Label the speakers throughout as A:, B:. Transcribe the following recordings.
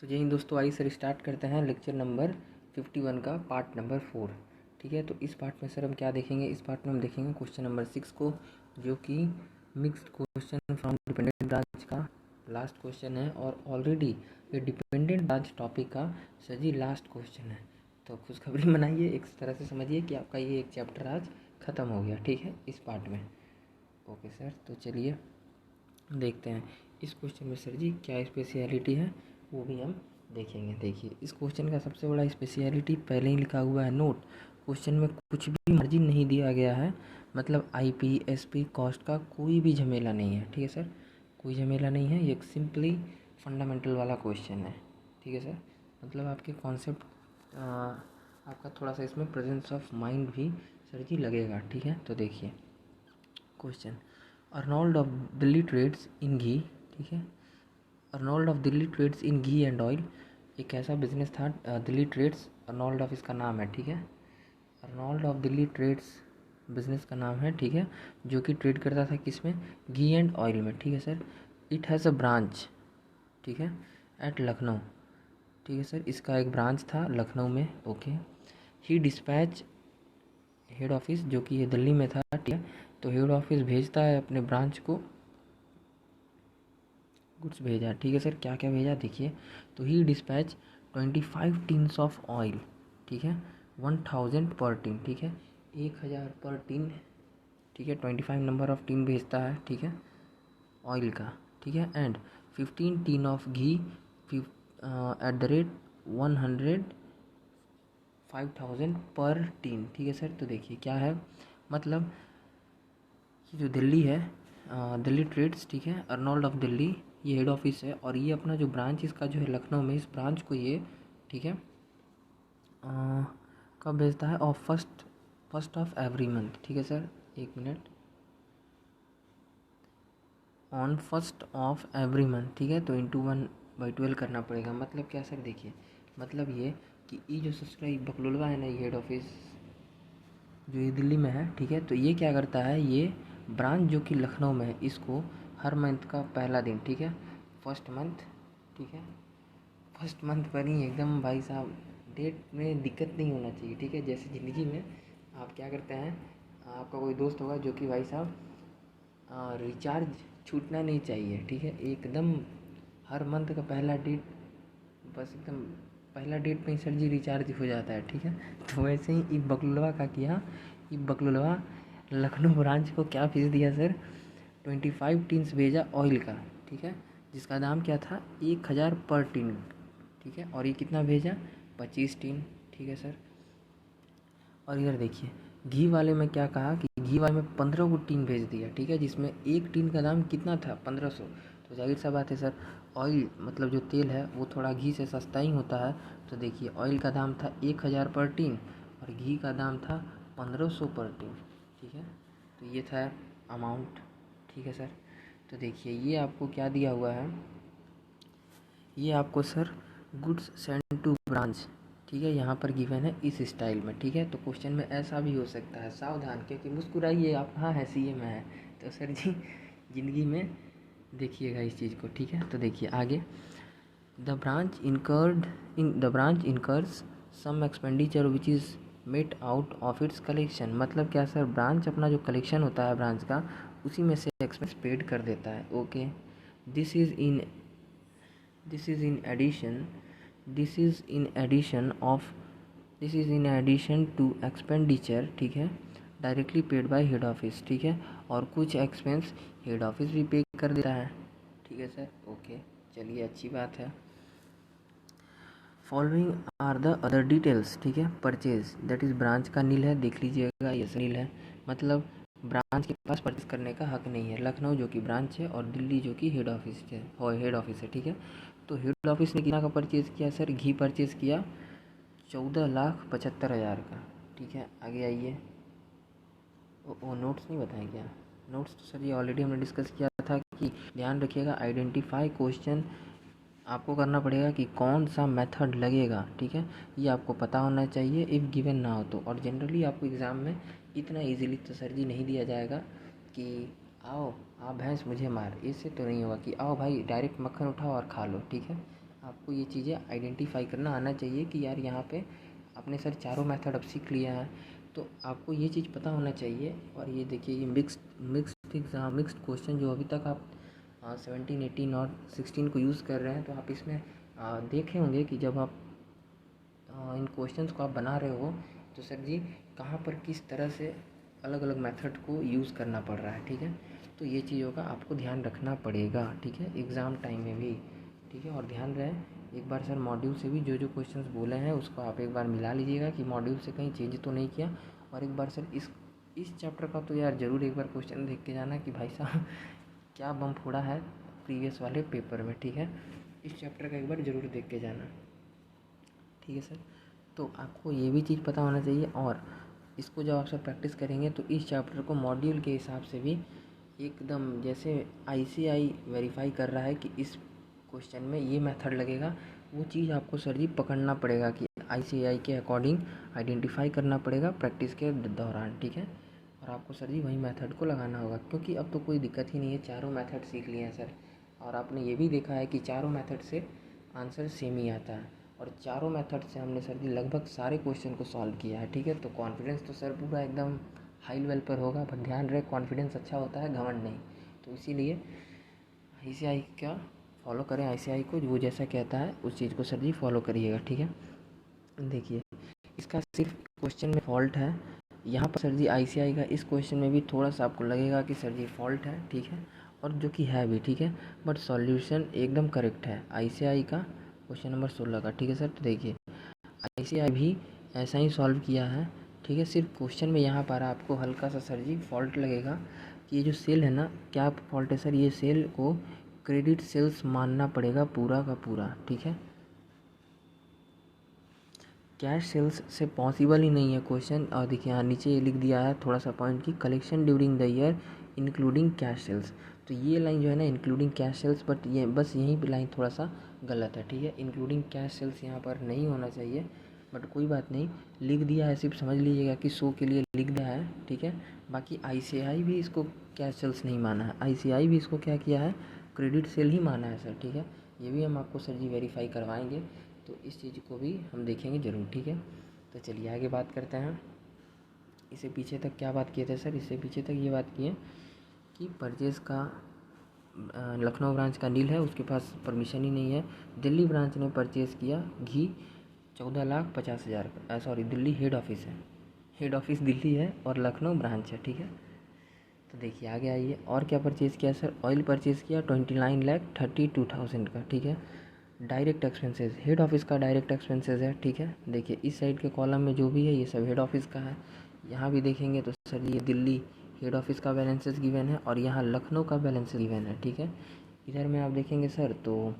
A: तो जय हिंद दोस्तों, आइए सर स्टार्ट करते हैं लेक्चर नंबर 51 का पार्ट नंबर 4। ठीक है, तो इस पार्ट में सर हम क्या देखेंगे? इस पार्ट में हम देखेंगे क्वेश्चन नंबर 6 को, जो कि mixed question from dependent branch का लास्ट क्वेश्चन है। और ऑलरेडी ये डिपेंडेंट ब्रांच टॉपिक का सर जी लास्ट क्वेश्चन है। तो खुशखबरी मनाइए, एक तरह से समझिए कि आपका ये एक चैप्टर आज ख़त्म हो गया। ठीक है, इस पार्ट में। ओके सर, तो चलिए देखते हैं इस क्वेश्चन में सर जी क्या स्पेशलिटी है, वो भी हम देखेंगे। देखिए, इस क्वेश्चन का सबसे बड़ा स्पेशलिटी पहले ही लिखा हुआ है नोट। क्वेश्चन में कुछ भी मार्जिन नहीं दिया गया है, मतलब आईपी एसपी कॉस्ट का कोई भी झमेला नहीं है। ठीक है सर, कोई झमेला नहीं है, ये एक सिंपली फंडामेंटल वाला क्वेश्चन है। ठीक है सर, मतलब आपके कॉन्सेप्ट आपका थोड़ा सा इसमें प्रेजेंस ऑफ माइंड भी सर जी लगेगा। ठीक है, तो देखिए question, Arnold of Delhi trades in ghee. ठीक है, Arnold of Delhi trades in ghee and oil एक ऐसा बिजनेस था, दिल्ली ट्रेड्स, अर्नोल्ड ऑफ इसका नाम है। ठीक है, Arnold of Delhi trades business का नाम है। ठीक है, जो कि ट्रेड करता था किस में? घी एंड ऑयल में। ठीक है sir, it has a branch, ठीक है, एट लखनऊ। ठीक है सर, इसका एक ब्रांच था लखनऊ में। ओके, ही डिस्पैच हेड ऑफिस, जो कि ये दिल्ली में था। ठीक है, तो हेड ऑफिस भेजता है अपने ब्रांच को गुड्स भेजा। ठीक है सर, क्या क्या भेजा देखिए, तो ही डिस्पैच 25 टीन्स ऑफ ऑयल। ठीक है, 1000 पर टीन। ठीक है, 1000 पर टीन। ठीक है, 25 नंबर ऑफ टीन भेजता है। ठीक है, ऑयल का। ठीक है, and 15 tin of ghee eight the rate 105,000 पर टीन। ठीक है सर, तो देखिए क्या है, मतलब ये जो दिल्ली है, दिल्ली ट्रेड्स, ठीक है, अर्नोल्ड ऑफ दिल्ली ये हेड ऑफिस है, और ये अपना जो ब्रांच इसका जो है लखनऊ में, इस ब्रांच को ये, ठीक है, कब भेजता है? Of first of every month. ठीक है सर, एक minute, on first of every month. ठीक है, तो इंटू 1/12 करना पड़ेगा। मतलब क्या सर? देखिए, मतलब ये कि ये जो ससुरा बकलोलवा है ना, ये हेड ऑफिस जो ये दिल्ली में है। ठीक है, तो ये क्या करता है, ये ब्रांच जो कि लखनऊ में है, इसको हर मंथ का पहला दिन, ठीक है, फर्स्ट मंथ, ठीक है, फर्स्ट मंथ पर ही एकदम भाई साहब डेट में दिक्कत नहीं होना चाहिए। ठीक है, जैसे ज़िंदगी में आप क्या करते हैं, आपका कोई दोस्त होगा जो कि भाई साहब रिचार्ज छूटना नहीं चाहिए। ठीक है, एकदम हर मंथ का पहला डेट, बस एकदम पहला डेट में ही सर जी रिचार्ज हो जाता है। ठीक है, तो वैसे ही ई बकलवा का किया, ई बकलवा लखनऊ ब्रांच को क्या फीस दिया सर? 25 टीन्स भेजा ऑयल का। ठीक है, जिसका दाम क्या था? 1000 पर टीन। ठीक है, और ये कितना भेजा? 25 टीन। ठीक है सर, और इधर देखिए घी वाले में क्या कहा कि घी वाले में 15 को टीन भेज दिया। ठीक है, जिसमें एक टीन का दाम कितना था? 1500। तो जाहिर सा बात है सर, ऑयल मतलब जो तेल है वो थोड़ा घी से सस्ता ही होता है। तो देखिए ऑयल का दाम था 1000 पर टीन और घी का दाम था 1500 पर टीन। ठीक है, तो ये था अमाउंट। ठीक है सर, तो देखिए ये आपको क्या दिया हुआ है, ये आपको sir goods send to branch, ठीक है, यहाँ पर गिवन है इस स्टाइल में। ठीक है, तो क्वेश्चन में ऐसा भी हो सकता है, सावधान, क्योंकि मुस्कुराइए आप, हाँ है सीए में है, तो सर जी ज़िंदगी में देखिएगा इस चीज़ को। ठीक है, तो देखिए आगे, the branch incurs some expenditure which is met out of its collection. मतलब क्या सर, ब्रांच अपना जो कलेक्शन होता है ब्रांच का, उसी में से एक्सपेंस पेड कर देता है। Okay, this is in this is in addition this is in addition of this is in addition to expenditure, ठीक है, directly paid by head office. ठीक है, और कुछ एक्सपेंस हेड ऑफिस भी पे कर देता है। ठीक है सर, ओके, चलिए अच्छी बात है। Following are the other details, ठीक है, परचेज दैट इज़ ब्रांच का नील है, देख लीजिएगा ये नील है, मतलब ब्रांच के पास परचेज करने का हक नहीं है। लखनऊ जो कि ब्रांच है और दिल्ली जो कि हेड ऑफिस है, हेड ऑफिस है। ठीक है, तो हेड ऑफिस ने कितना का परचेज़ किया सर? घी परचेज़ किया 14,75,000 का। ठीक है, आगे आइए, वो नोट्स नहीं बताएं क्या? नोट्स तो सर ये ऑलरेडी हमने डिस्कस किया था कि ध्यान रखिएगा, आइडेंटिफाई क्वेश्चन आपको करना पड़ेगा कि कौन सा मेथड लगेगा। ठीक है, ये आपको पता होना चाहिए इफ़ गिवन ना हो तो। और जनरली आपको एग्ज़ाम में इतना इजीली तो सर जी नहीं दिया जाएगा कि आओ आप भैंस मुझे मार, इससे तो नहीं होगा कि आओ भाई डायरेक्ट मक्खन उठाओ और खा लो। ठीक है, आपको ये चीज़ें आइडेंटिफाई करना आना चाहिए कि यार यहाँ पे आपने सर चारों मेथड अब सीख लिया है, तो आपको ये चीज़ पता होना चाहिए। और ये देखिए, ये मिक्स्ड क्वेश्चन जो अभी तक आप 17, 18 और 16 को यूज़ कर रहे हैं, तो आप इसमें देखे होंगे कि जब आप इन क्वेश्चंस को आप बना रहे हो तो सर जी कहाँ पर किस तरह से अलग अलग मेथड को यूज़ करना पड़ रहा है, ठीक है। तो ये चीज़ों का आपको ध्यान रखना पड़ेगा, ठीक है, एग्ज़ाम टाइम में भी, ठीक है। और ध्यान रहे, एक बार सर मॉड्यूल से भी जो जो क्वेश्चंस बोले हैं उसको आप एक बार मिला लीजिएगा कि मॉड्यूल से कहीं चेंज तो नहीं किया। और एक बार सर इस चैप्टर का तो यार ज़रूर एक बार क्वेश्चन देख के जाना कि भाई साहब क्या बम फोड़ा है प्रीवियस वाले पेपर में, ठीक है। इस चैप्टर का एक बार ज़रूर देख के जाना, ठीक है सर। तो आपको ये भी चीज़ पता होना चाहिए। और इसको जब आप सब प्रैक्टिस करेंगे तो इस चैप्टर को मॉड्यूल के हिसाब से भी एकदम जैसे आईसीआई वेरीफाई कर रहा है कि इस क्वेश्चन में ये मेथड लगेगा, वो चीज़ आपको सर जी पकड़ना पड़ेगा कि आईसीआई के अकॉर्डिंग आइडेंटिफाई करना पड़ेगा प्रैक्टिस के दौरान, ठीक है। और आपको सर जी वही मेथड को लगाना होगा, क्योंकि अब तो कोई दिक्कत ही नहीं है, चारों मेथड सीख लिए हैं सर। और आपने ये भी देखा है कि चारों मेथड से आंसर सेम ही आता है, और चारों मेथड से हमने सर जी लगभग सारे क्वेश्चन को सॉल्व किया है, ठीक है। तो कॉन्फिडेंस तो सर पूरा एकदम हाई लेवल पर होगा, पर ध्यान रहे कॉन्फिडेंस अच्छा होता है, घमंड नहीं। तो इसीलिए आईसीआई का फॉलो करें, आईसीआई को वो जैसा कहता है उस चीज़ को सर जी फॉलो करिएगा, ठीक है। देखिए, इसका सिर्फ क्वेश्चन में फॉल्ट है यहाँ पर सर जी, आईसीआई का इस क्वेश्चन में भी थोड़ा सा आपको लगेगा कि सर जी फॉल्ट है, ठीक है, और जो कि है भी, ठीक है, बट सॉल्यूशन एकदम करेक्ट है आईसीआई का क्वेश्चन नंबर 16 का, ठीक है सर। तो देखिए, आईसीआई भी ऐसा ही सॉल्व किया है, ठीक है। सिर्फ क्वेश्चन में यहाँ पर आपको हल्का सा सर जी फॉल्ट लगेगा कि ये जो सेल है ना, क्या फॉल्ट है सर, ये सेल को क्रेडिट सेल्स मानना पड़ेगा पूरा का पूरा, ठीक है। कैश सेल्स से पॉसिबल ही नहीं है क्वेश्चन। और देखिए यहाँ नीचे ये लिख दिया है थोड़ा सा पॉइंट की collection during the year including cash sales. तो ये लाइन जो है ना इंक्लूडिंग कैश सेल्स, बट ये बस यहीं पे लाइन थोड़ा सा गलत है, ठीक है। इंक्लूडिंग कैश सेल्स यहाँ पर नहीं होना चाहिए, बट कोई बात नहीं, लिख दिया है, सिर्फ समझ लीजिएगा कि शो के लिए लिख दिया है, ठीक है। बाकी आईसीआई भी इसको कैश सेल्स नहीं माना है, आईसीआई भी इसको क्या किया है, क्रेडिट सेल ही माना है सर, ठीक है। ये भी हम आपको सर जी वेरीफाई करवाएंगे, तो इस चीज़ को भी हम देखेंगे ज़रूर, ठीक है। तो चलिए आगे बात करते हैं। इससे पीछे तक क्या बात किए थे सर, इससे पीछे तक ये बात किए कि परचेज़ का लखनऊ ब्रांच का डील है, उसके पास परमिशन ही नहीं है। दिल्ली ब्रांच ने परचेज़ किया घी 14,50,000 का, सॉरी दिल्ली हेड ऑफिस है, हेड ऑफिस दिल्ली है और लखनऊ ब्रांच है, ठीक है। तो देखिए आगे आइए, और क्या परचेज़ किया सर, ऑयल परचेज़ किया 29,32,000 का, ठीक है। डायरेक्ट एक्सपेंसेस, हेड ऑफिस का डायरेक्ट एक्सपेंसेस है, ठीक है। देखिए इस साइड के कॉलम में जो भी है ये सब हेड ऑफिस का है। यहाँ भी देखेंगे तो सर ये दिल्ली हेड ऑफिस का बैलेंसेस गिवन है और यहाँ लखनऊ का बैलेंस गिवन है, ठीक है। इधर में आप देखेंगे सर तो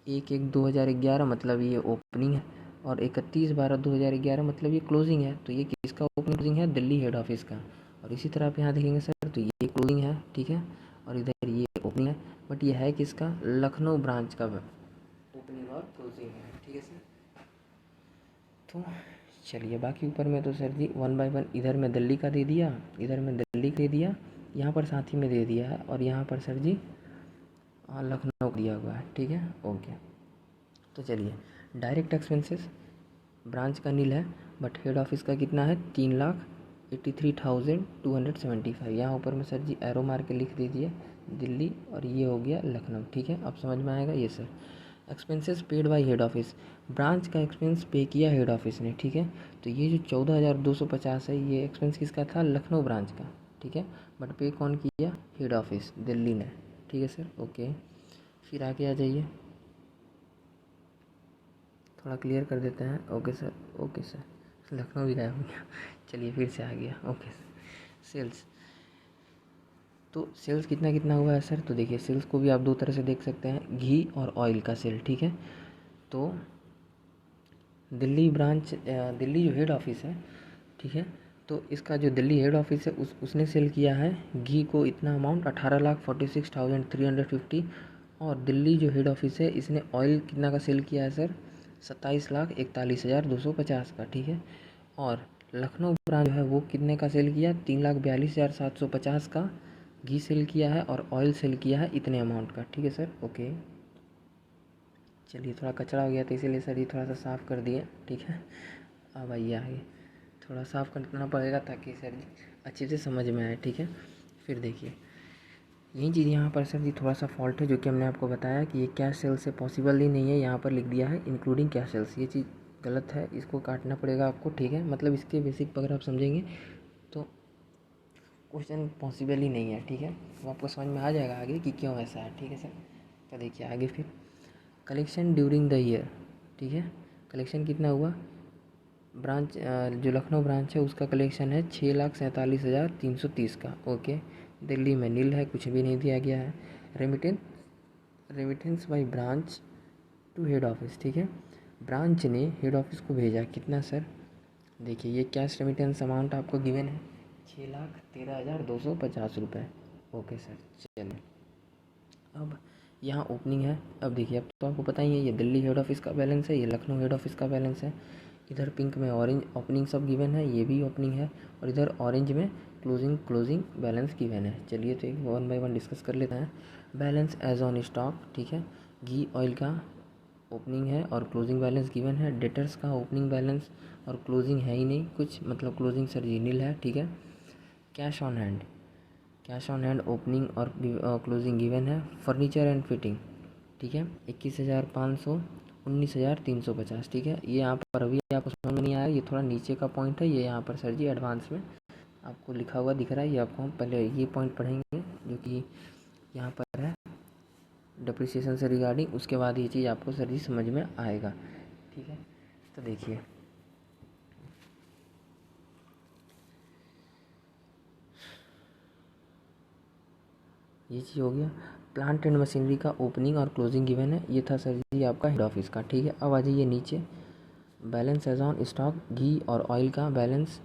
A: 1/1/2011 मतलब ये ओपनिंग है, और 31/12/2011 मतलब ये क्लोजिंग है। तो ये किसका ओपनिंग क्लोजिंग है, दिल्ली हेड ऑफिस का। और इसी तरह आप यहाँ देखेंगे सर तो ये क्लोजिंग है, ठीक है, और इधर ये ओपनिंग है, बट ये है किसका, लखनऊ ब्रांच का ओपनिंग और क्लोजिंग है, ठीक है सर। तो चलिए बाकी ऊपर में तो सर जी 1 बाय 1 इधर में दिल्ली का दे दिया, इधर में दिल्ली का दे दिया, यहाँ पर साथ ही में दे दिया है, और यहाँ पर सर जी लखनऊ दिया हुआ है, ठीक है, ओके। तो चलिए डायरेक्ट एक्सपेंसेस ब्रांच का नील है, बट हेड ऑफिस का कितना है, 3,83,275। यहाँ ऊपर में सर जी एरो मार के लिख दीजिए दिल्ली, और ये हो गया लखनऊ, ठीक है। अब समझ में आएगा ये sir. Expenses paid by head office, branch का एक्सपेंस पे किया हेड ऑफिस ने, ठीक है। तो ये जो 14,250 है ये एक्सपेंस किसका था, लखनऊ ब्रांच का, ठीक है, बट पे कौन किया, हेड ऑफिस दिल्ली ने, ठीक है सर, ओके। फिर आगे आ जाइए, थोड़ा क्लियर कर देते हैं, okay sir, okay sir, Lucknow भी गायब हो गया, चलिए फिर से आ गया, ओके। सेल्स, तो सेल्स कितना कितना हुआ है सर, तो देखिए सेल्स को भी आप दो तरह से देख सकते हैं, घी और ऑयल का सेल, ठीक है। तो दिल्ली ब्रांच, दिल्ली जो हेड ऑफिस है, ठीक है, तो इसका जो दिल्ली हेड ऑफिस है उसने सेल किया है घी को इतना अमाउंट 18,46,350, और दिल्ली जो हेड ऑफिस है इसने ऑयल कितना का सेल किया है सर, 27,41,250 का, ठीक है। और लखनऊ ब्रांच जो है वो कितने का सेल किया, 3,42,750 का घी सेल किया है, और ऑयल सेल किया है इतने अमाउंट का, ठीक है सर, ओके। चलिए थोड़ा कचरा हो गया तो इसीलिए सर जी थोड़ा सा साफ़ कर दिए, ठीक है। अब आइए आगे, थोड़ा साफ़ करना पड़ेगा ताकि सर जी अच्छे से समझ में आए, ठीक है। फिर देखिए यही चीज़ यहाँ पर सर जी थोड़ा सा फॉल्ट है, जो कि हमने आपको बताया कि ये कैश सेल से पॉसिबल ही नहीं है, यहाँ पर लिख दिया है इंक्लूडिंग कैश सेल्स, ये चीज़ गलत है, इसको काटना पड़ेगा आपको, ठीक है। मतलब इसके बेसिक अगर आप समझेंगे तो क्वेश्चन पॉसिबल ही नहीं है, ठीक है। तो आपको समझ में आ जाएगा आगे कि क्यों ऐसा है, ठीक है सर। तो देखिए आगे फिर कलेक्शन ड्यूरिंग द ईयर, ठीक है। कलेक्शन कितना हुआ, ब्रांच जो लखनऊ ब्रांच है उसका कलेक्शन है 6,47,330 का, ओके। दिल्ली में नील है, कुछ भी नहीं दिया गया है। Remittance remittance by branch to head office, ठीक है। ब्रांच ने हेड ऑफिस को भेजा कितना सर, देखिए ये कैश रेमिटेंस अमाउंट आपको गिवन है 6,13,250 रुपये, ओके सर। चलिए अब यहाँ ओपनिंग है, अब देखिए अब तो आपको पता ही है, ये दिल्ली हेड ऑफिस का बैलेंस है, ये लखनऊ हेड ऑफिस का बैलेंस है। इधर पिंक में ऑरेंज ओपनिंग सब गिवन है, ये भी ओपनिंग है, और इधर ऑरेंज में क्लोजिंग बैलेंस गिवन है। चलिए तो एक वन बाय वन डिस्कस कर लेते हैं। बैलेंस एज ऑन स्टॉक, ठीक है। घी ऑयल का ओपनिंग है और क्लोजिंग बैलेंस गिवन है। डेटर्स का ओपनिंग बैलेंस और क्लोजिंग है ही नहीं कुछ, मतलब क्लोजिंग सर जी नील है, ठीक है। कैश ऑन हैंड ओपनिंग और क्लोजिंग गिवन है। फर्नीचर एंड फिटिंग, ठीक है, 21,500, 19,350, ठीक है। ये यहाँ पर अभी आपको समझ में नहीं आया, ये थोड़ा नीचे का पॉइंट है, ये यहाँ पर सर जी एडवांस में आपको लिखा हुआ दिख रहा है, ये आपको हम पहले ये पॉइंट पढ़ेंगे जो कि यहाँ पर है डिप्रिसिएशन से रिगार्डिंग, उसके बाद ये चीज़ आपको सर जी समझ में आएगा, ठीक है। तो देखिए ये चीज़ हो गया। प्लांट एंड मशीनरी का ओपनिंग और क्लोजिंग गिवन है, ये था सर जी आपका हेड ऑफिस का, ठीक है। अब आ जाइए नीचे, बैलेंस एज ऑन स्टॉक, घी और ऑयल का बैलेंस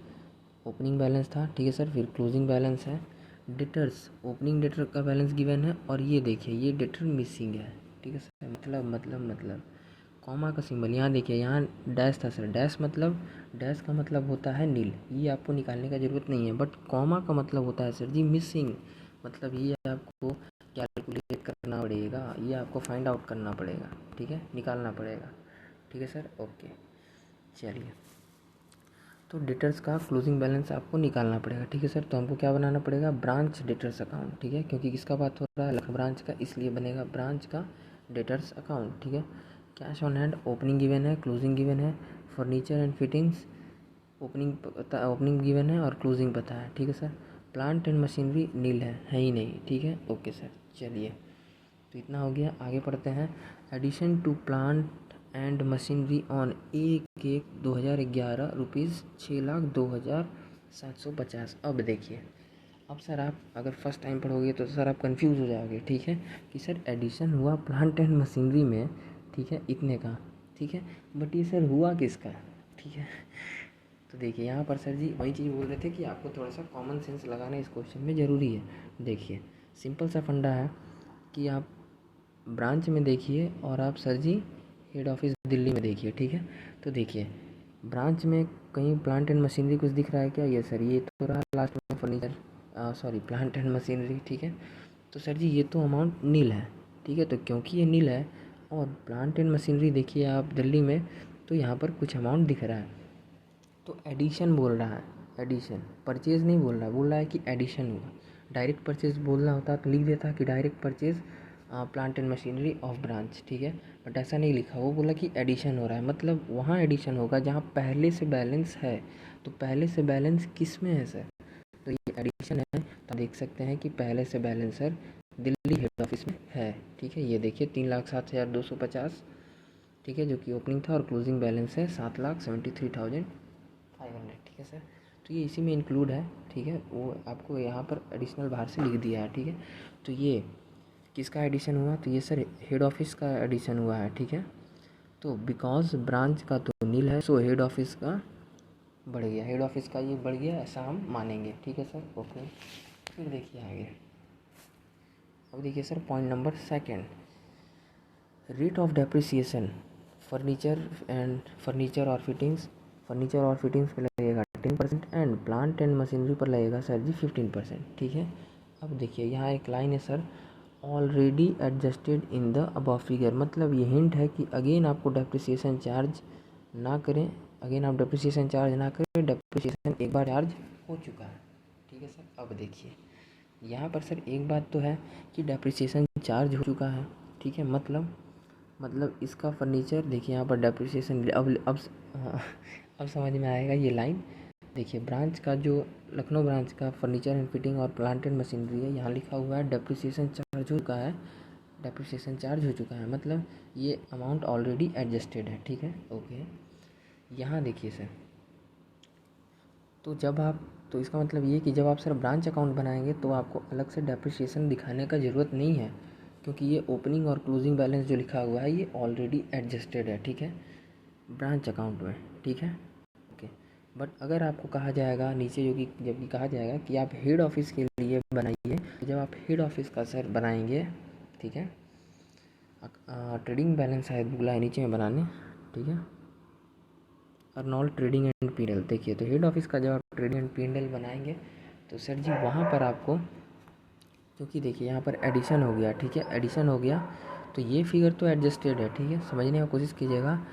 A: ओपनिंग बैलेंस था, ठीक है सर। फिर क्लोजिंग बैलेंस है। डेटर्स ओपनिंग डेटर का बैलेंस गिवन है, और ये देखिए ये डेटर मिसिंग है, ठीक है सर। मतलब कॉमा का सिंबल यहाँ देखिए, यहाँ डैश था सर, डैश का मतलब होता है नील, ये आपको निकालने का ज़रूरत नहीं है, बट कॉमा का मतलब होता है सर जी मिसिंग, मतलब ये आपको कैलकुलेट करना पड़ेगा, ये आपको फाइंड आउट करना पड़ेगा, ठीक है, निकालना पड़ेगा, ठीक है सर, ओके। चलिए तो डेटर्स का क्लोजिंग बैलेंस आपको निकालना पड़ेगा, ठीक है सर। तो हमको क्या बनाना पड़ेगा, ब्रांच डेटर्स अकाउंट, ठीक है, क्योंकि किसका बात हो रहा है, लखनऊ ब्रांच का, इसलिए बनेगा ब्रांच का डेटर्स अकाउंट, ठीक है। Cash on hand opening given है, क्लोजिंग गिवन है। Furniture and fittings opening given है और क्लोजिंग पता है, ठीक है सर। प्लांट एंड मशीनरी नील है ही नहीं, ठीक है, ओके सर। चलिए तो इतना हो गया, आगे पढ़ते हैं। Addition to plant and machinery on 1/1/2011 rupees 6,02,750। अब देखिए, अब सर आप अगर फर्स्ट टाइम पढ़ोगे तो सर आप कंफ्यूज हो जाओगे, ठीक है, कि सर एडिशन हुआ प्लांट एंड मशीनरी में, ठीक है, इतने का, ठीक है, बट ये सर हुआ किसका, ठीक है। तो देखिए यहाँ पर सर जी वही चीज़ बोल रहे थे कि आपको थोड़ा सा कॉमन सेंस लगाना इस क्वेश्चन में ज़रूरी है। देखिए सिंपल सा फंडा है कि आप ब्रांच में देखिए और आप सर जी हेड ऑफिस दिल्ली में देखिए, ठीक है। तो देखिए ब्रांच में कहीं प्लांट एंड मशीनरी कुछ दिख रहा है क्या, ये सर ये तो रहा लास्ट में फर्नीचर, प्लांट एंड मशीनरी, ठीक है। तो सर जी ये तो अमाउंट नील है, ठीक है। तो क्योंकि ये नील है और प्लांट एंड मशीनरी देखिए आप दिल्ली में, तो यहाँ पर कुछ अमाउंट दिख रहा है, तो एडिशन बोल रहा है, एडिशन, परचेज़ नहीं बोल रहा है, बोल रहा है कि एडिशन हुआ। डायरेक्ट परचेज़ बोलना होता तो लिख देता कि direct purchase plant and machinery of branch, ठीक है, बट ऐसा नहीं लिखा, वो बोला कि एडिशन हो रहा है, मतलब वहाँ एडिशन होगा जहाँ पहले से बैलेंस है। तो पहले से बैलेंस किस में है सर, तो ये एडिशन है, तो देख सकते हैं कि पहले से balance sir Delhi head office में है, ठीक है। ये देखिए 3,07,250, ठीक है, जो कि ओपनिंग था, और क्लोजिंग बैलेंस है 7,73,500, ठीक है सर। तो ये इसी में इंक्लूड है, ठीक है, वो आपको यहाँ पर एडिशनल बाहर से लिख दिया है, ठीक है। तो ये किसका एडिशन हुआ, तो ये सर हेड ऑफिस का एडिशन हुआ है, ठीक है। तो बिकॉज ब्रांच का तो नील है, सो हेड ऑफिस का बढ़ गया, हेड ऑफिस का ये बढ़ गया, ऐसा हम मानेंगे, ठीक है सर, ओके। फिर देखिए आगे, अब देखिए sir point number second, rate of depreciation furniture और फिटिंग्स पे लगेगा 10% एंड प्लांट एंड मशीनरी पर लगेगा सर जी 15%, ठीक है। अब देखिए यहाँ एक लाइन है sir, already adjusted in the above figure, मतलब ये हिंट है कि अगेन आपको डेप्रिसिएशन चार्ज ना करें, डेप्रिसिएशन एक बार चार्ज हो चुका है। ठीक है सर। अब देखिए यहाँ पर सर एक बात तो है कि डेप्रिसिएशन चार्ज हो चुका है। ठीक है, मतलब इसका फर्नीचर देखिए यहाँ पर डेप्रिसिएशन अब समझ में आएगा ये लाइन। देखिए ब्रांच का जो लखनऊ ब्रांच का फर्नीचर एंड फिटिंग और प्लांट एंड मशीनरी है, यहाँ लिखा हुआ है डेप्रिसिएशन चार्ज हो चुका है, मतलब ये अमाउंट ऑलरेडी एडजस्टेड है। ठीक है, ओके। यहाँ देखिए सर, तो इसका मतलब ये कि जब आप सर ब्रांच अकाउंट बनाएंगे तो आपको अलग से डेप्रिसिएशन दिखाने का ज़रूरत नहीं है, क्योंकि ये ओपनिंग और क्लोजिंग बैलेंस जो लिखा हुआ है ये ऑलरेडी एडजस्टेड है। ठीक है, ब्रांच अकाउंट में। ठीक है, ओके। बट अगर आपको कहा जाएगा नीचे जबकि कहा जाएगा कि आप हेड ऑफिस के लिए बनाइए, तो जब आप हेड ऑफिस का सर बनाएंगे, ठीक है, ट्रेडिंग बैलेंस शायद बुला है नीचे में बनाने। ठीक है, अर्नोल्ड ट्रेडिंग एंड पी&एल। देखिए तो हेड ऑफिस का जब आप ट्रेडिंग एंड पी&एल बनाएंगे तो सर जी वहाँ पर आपको, क्योंकि देखिए यहाँ पर एडिशन हो गया, ठीक है, एडिशन हो गया तो ये फिगर तो एडजस्टेड है। ठीक है, समझने की कोशिश कीजिएगा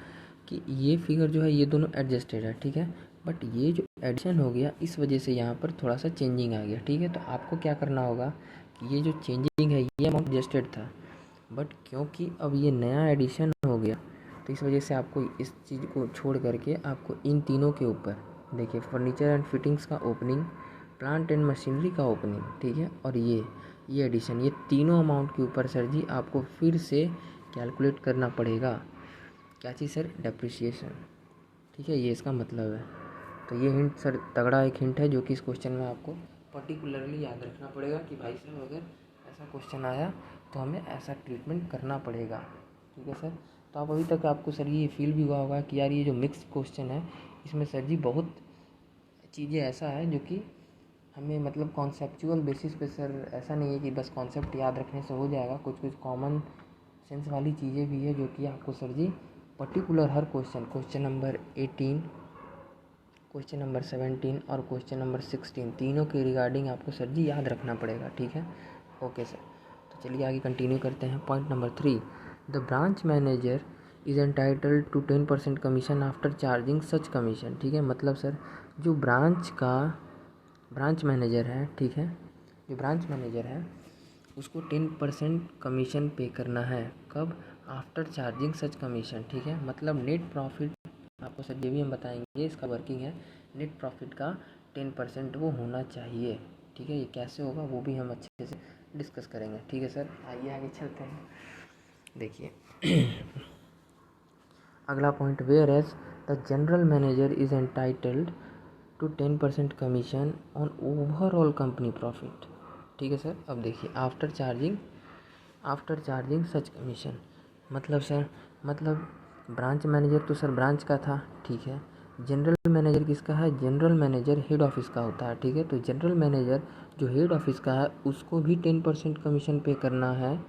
A: कि ये फिगर जो है ये दोनों एडजस्टेड है। ठीक है, बट ये जो एडिशन हो गया इस वजह से यहाँ पर थोड़ा सा चेंजिंग आ गया। ठीक है, तो आपको क्या करना होगा कि ये जो चेंजिंग है ये अमाउंट एडजस्टेड था, बट क्योंकि अब ये नया एडिशन हो गया तो इस वजह से आपको इस चीज़ को छोड़ करके आपको इन तीनों के ऊपर, देखिए फर्नीचर एंड फिटिंग्स का ओपनिंग, प्लांट एंड मशीनरी का ओपनिंग, ठीक है, और ये एडिशन, ये तीनों अमाउंट के ऊपर सर जी आपको फिर से कैलकुलेट करना पड़ेगा। क्या चीज़ सर? डेप्रिसिएशन। ठीक है, ये इसका मतलब है। तो ये हिंट सर तगड़ा एक हिंट है जो कि इस क्वेश्चन में आपको पर्टिकुलरली याद रखना पड़ेगा कि भाई साहब अगर ऐसा क्वेश्चन आया तो हमें ऐसा ट्रीटमेंट करना पड़ेगा। ठीक है सर। तो आप अभी तक आपको सर ये फील भी हुआ होगा कि यार ये जो मिक्स क्वेश्चन है इसमें सर जी बहुत चीज़ें ऐसा है जो कि हमें मतलब कॉन्सेप्चुअल बेसिस पे सर ऐसा नहीं है कि बस कॉन्सेप्ट याद रखने से हो जाएगा, कुछ कॉमन सेंस वाली चीज़ें भी है जो कि आपको सर जी पर्टिकुलर हर क्वेश्चन नंबर 18, क्वेश्चन नंबर 17 और क्वेश्चन नंबर 16 तीनों के रिगार्डिंग आपको सर जी याद रखना पड़ेगा। ठीक है, ओके सर। तो चलिए आगे कंटिन्यू करते हैं। Point number 3, the branch manager is entitled to 10% commission after charging such commission. ठीक है, मतलब सर जो ब्रांच मैनेजर है, ठीक है, जो ब्रांच मैनेजर है उसको 10% कमीशन पे करना है। कब? After charging such commission. ठीक है, मतलब नेट प्रॉफिट आपको सर ये भी हम बताएंगे, इसका वर्किंग है, नेट प्रॉफिट का 10% वो होना चाहिए। ठीक है, ये कैसे होगा वो भी हम अच्छे से डिस्कस करेंगे। ठीक है सर, आइए आगे चलते हैं। देखिए अगला point, where as the general manager is entitled to 10% commission on overall company profit. ठीक है सर। अब देखिए आफ्टर चार्जिंग सच कमीशन, मतलब सर ब्रांच मैनेजर तो सर ब्रांच का था, ठीक है, जनरल मैनेजर किसका है? जनरल मैनेजर हेड ऑफिस का होता है। ठीक है, तो जनरल मैनेजर जो हेड ऑफिस का है उसको भी 10% कमीशन पे करना है।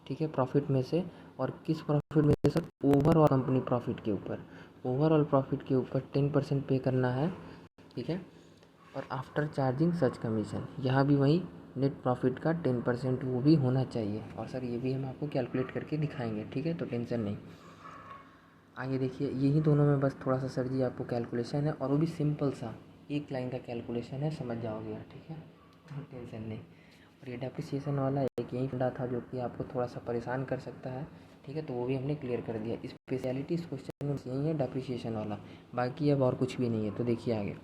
A: ठीक है, प्रॉफिट में से, और किस प्रॉफिट में से सर? ओवरऑल कंपनी प्रॉफिट के ऊपर, ओवरऑल प्रॉफिट के ऊपर 10% पे करना है। ठीक है, और आफ्टर चार्जिंग सच कमीशन यहाँ भी वही नेट प्रॉफिट का 10% वो भी होना चाहिए, और सर ये भी हम आपको कैलकुलेट करके दिखाएंगे। ठीक है, तो टेंशन नहीं। आगे देखिए यही दोनों में बस थोड़ा सा सर जी आपको कैलकुलेशन है, और वो भी सिंपल सा एक लाइन का कैलकुलेशन है, समझ जाओगे आप। ठीक है, तो टेंशन नहीं। और ये डेप्रिसिएशन वाला एक यही फंडा था जो कि आपको थोड़ा सा परेशान कर सकता है। ठीक है, तो वो भी हमने क्लियर कर दिया। स्पेशलिटी इस क्वेश्चन में यही है, डेप्रिसिएशन वाला, बाकी अब और कुछ भी नहीं है। तो देखिए आगे,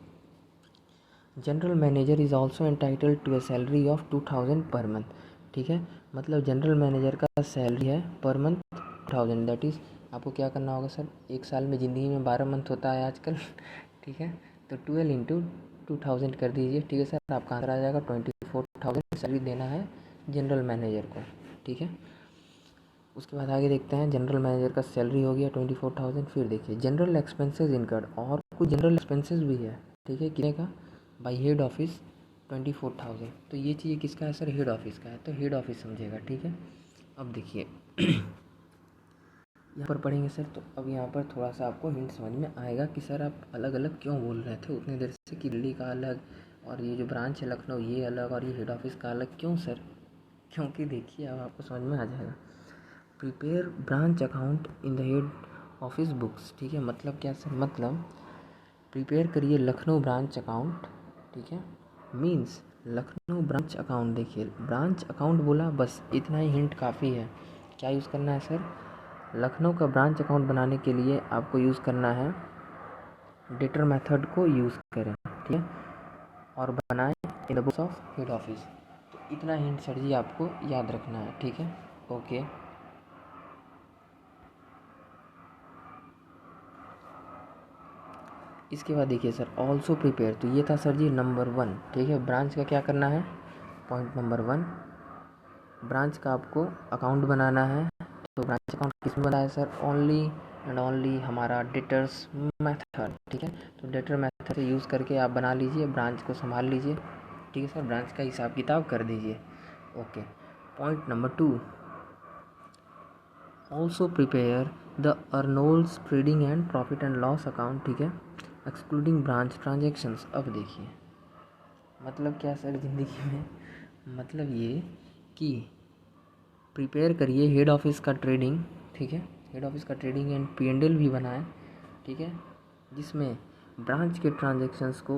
A: general manager is also entitled to a salary of 2000 per month. ठीक है, मतलब जनरल मैनेजर का सैलरी है पर मंथ 2000, दैट इज़ आपको क्या करना होगा सर? एक साल में ज़िंदगी में 12 मंथ होता है आजकल। ठीक है, तो 12 इंटू 2000 कर दीजिए। ठीक है सर, आपका आंसर आ जाएगा 24,000 सैलरी देना है जनरल मैनेजर को। ठीक है, उसके बाद आगे देखते हैं, जनरल मैनेजर का सैलरी हो गया 24,000। फिर देखिए जनरल एक्सपेंसेस इनकर्ड, और कुछ जनरल एक्सपेंसेस भी है। ठीक है, कितने का? By head office 24,000। तो ये चीज़ किसका है सर? हेड ऑफिस का है, तो हेड ऑफिस समझेगा। ठीक है, अब देखिए यहाँ पर पढ़ेंगे सर, तो अब यहाँ पर थोड़ा सा आपको हिंट समझ में आएगा कि सर आप अलग अलग क्यों बोल रहे थे उतनी देर से कि दिल्ली का अलग और ये जो ब्रांच है लखनऊ ये अलग और ये हेड ऑफिस का अलग, क्यों सर? क्योंकि देखिए अब आपको समझ में आ जाएगा। Prepare branch account in the head office books, ठीक है। मतलब क्या सर, मतलब प्रिपेयर करिए लखनऊ ब्रांच अकाउंट, ठीक है। मीन्स लखनऊ ब्रांच अकाउंट, देखिए ब्रांच अकाउंट बोला, बस इतना ही हिंट काफ़ी है। क्या यूज़ करना है सर, लखनऊ का ब्रांच अकाउंट बनाने के लिए आपको यूज़ करना है डेटर मेथड को यूज़ करें, ठीक है, और बनाएं in the books of head office. तो इतना हिंट सर जी आपको याद रखना है, ठीक है। ओके, इसके बाद देखिए सर ऑल्सो प्रिपेयर, तो ये था सर जी नंबर 1, ठीक है। ब्रांच का क्या करना है, पॉइंट नंबर 1, ब्रांच का आपको अकाउंट बनाना है। तो ब्रांच अकाउंट किसमें बनाया है सर, ओनली एंड ओनली हमारा डेटर्स मेथड, ठीक है। तो डेटर मेथड से यूज़ करके आप बना लीजिए, ब्रांच को संभाल लीजिए, ठीक है सर। ब्रांच का हिसाब किताब कर दीजिए। Okay, point number 2, also prepare the Arnold's trading and profit and loss account, ठीक है, एक्सक्लूडिंग ब्रांच ट्रांजेक्शन्स। अब देखिए मतलब क्या सर ज़िंदगी में, मतलब ये कि प्रिपेयर करिए हेड ऑफिस का ट्रेडिंग, ठीक है, हेड ऑफिस का ट्रेडिंग एंड P&L भी बनाएं, ठीक है, जिसमें ब्रांच के ट्रांजेक्शन्स को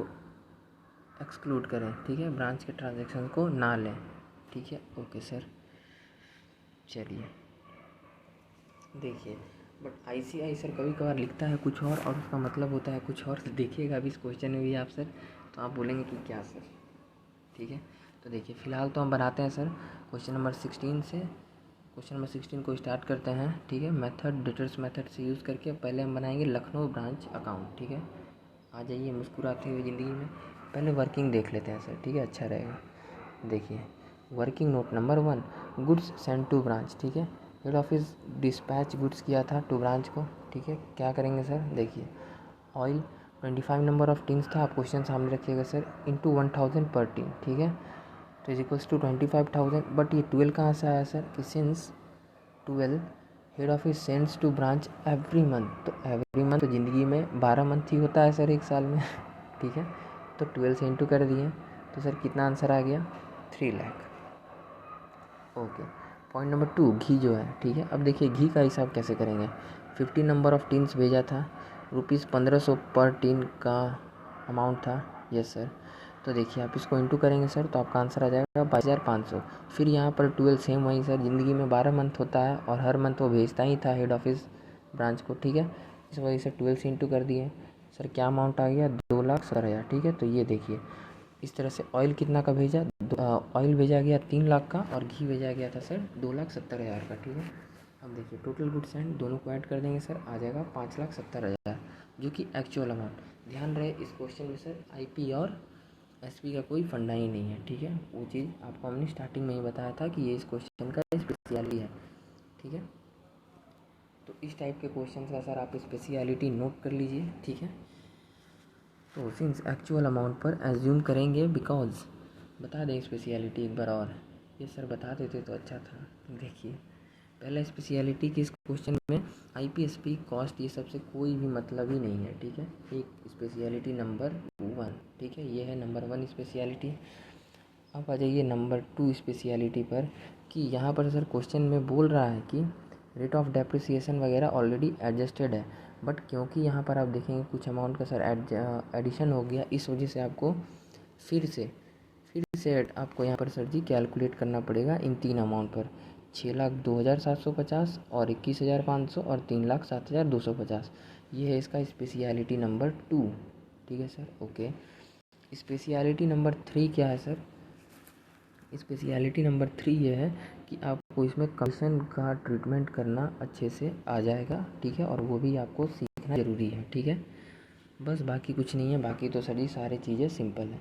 A: एक्सक्लूड करें, ठीक है, ब्रांच के ट्रांजेक्शन को ना लें, ठीक है। ओके सर, चलिए देखिए, बट ICI सर कभी कभार लिखता है कुछ और उसका मतलब होता है कुछ और। देखिएगा अभी इस क्वेश्चन में भी आप सर, तो आप बोलेंगे कि क्या सर, ठीक है। तो देखिए फ़िलहाल तो हम बनाते हैं सर क्वेश्चन नंबर 16 से, क्वेश्चन नंबर 16 को स्टार्ट करते हैं, ठीक है। मेथड डेटर्स मेथड से यूज़ करके पहले हम बनाएंगे लखनऊ ब्रांच अकाउंट, ठीक है। आ जाइए मुस्कुराते हुए ज़िंदगी में, पहले वर्किंग देख लेते हैं सर, ठीक है, अच्छा रहेगा। देखिए working note number 1, goods send to branch, ठीक है। हेड ऑफिस डिस्पैच गुड्स किया था टू ब्रांच को, ठीक है। क्या करेंगे सर, देखिए ऑयल 25 नंबर ऑफ टिन्स था, आप क्वेश्चन सामने रखिएगा सर, इंटू 1000 पर टिन, ठीक है, तो इज इक्वल्स टू 25,000। बट ये 12 कहाँ से आया सर, कि since 12 head office sends to branch every month, तो एवरी मंथ तो ज़िंदगी में 12 मंथ ही होता है सर एक साल में ठीक है। तो 12 से इंटू कर दिए, तो सर कितना आंसर आ गया, 3 लाख। ओके, पॉइंट नंबर 2, घी जो है, ठीक है। अब देखिए घी का हिसाब कैसे करेंगे, 15 नंबर ऑफ टीन्स भेजा था, ₹1500 पर टीन का अमाउंट था, यस सर। तो देखिए आप इसको इंटू करेंगे सर, तो आपका आंसर आ जाएगा 22,500। फिर यहाँ पर 12 सेम वहीं सर, ज़िंदगी में 12 मंथ होता है और हर मंथ वो भेजता ही था हेड ऑफिस ब्रांच को, ठीक है। इस वजह से 12 से इंटू कर दिए सर, क्या अमाउंट आ गया, 2,70,000, ठीक है। तो ये देखिए इस तरह से ऑयल कितना का भेजा, ऑयल भेजा गया 3 लाख का और घी भेजा गया था सर 2,70,000 का, ठीक है। अब देखिए टोटल गुड्स एंड दोनों को ऐड कर देंगे सर, आ जाएगा 5,70,000, जो कि एक्चुअल अमाउंट। ध्यान रहे इस क्वेश्चन में सर IP और SP का कोई फंडा ही नहीं है, ठीक है। वो चीज़ आपको हमने स्टार्टिंग में ही बताया था कि ये इस क्वेश्चन का स्पेशलिटी है, ठीक है। तो इस टाइप के क्वेश्चन का सर आप स्पेशलिटी नोट कर लीजिए, ठीक है। तो सिंस एक्चुअल अमाउंट पर एज्यूम करेंगे, बिकॉज बता दें स्पेशलिटी एक बार और, ये सर बता देते तो अच्छा था। देखिए पहला स्पेशलिटी की इस क्वेश्चन में IPSP कॉस्ट ये सबसे कोई भी मतलब ही नहीं है, ठीक है। एक स्पेशलिटी नंबर 1, ठीक है, ये है नंबर 1 स्पेशलिटी। अब आ जाइए नंबर 2 स्पेशलिटी पर, कि यहाँ पर सर क्वेश्चन में बोल रहा है कि रेट ऑफ डेप्रिसिएशन वगैरह ऑलरेडी एडजस्टेड है, बट क्योंकि यहाँ पर आप देखेंगे कुछ अमाउंट का सर एडिशन हो गया, इस वजह से आपको फिर से आपको यहाँ पर सर जी कैलकुलेट करना पड़ेगा इन 3 अमाउंट पर, 6,02,750 और 21,500 और 3,07,250। ये है इसका स्पेशलिटी नंबर 2, ठीक है सर। ओके, स्पेशलिटी नंबर 3 क्या है सर, स्पेशलिटी नंबर 3 ये है कि आपको इसमें कमीशन का ट्रीटमेंट करना अच्छे से आ जाएगा, ठीक है, और वो भी आपको सीखना ज़रूरी है, ठीक है। बस बाकी कुछ नहीं है, बाकी तो सभी सारी चीज़ें सिंपल है।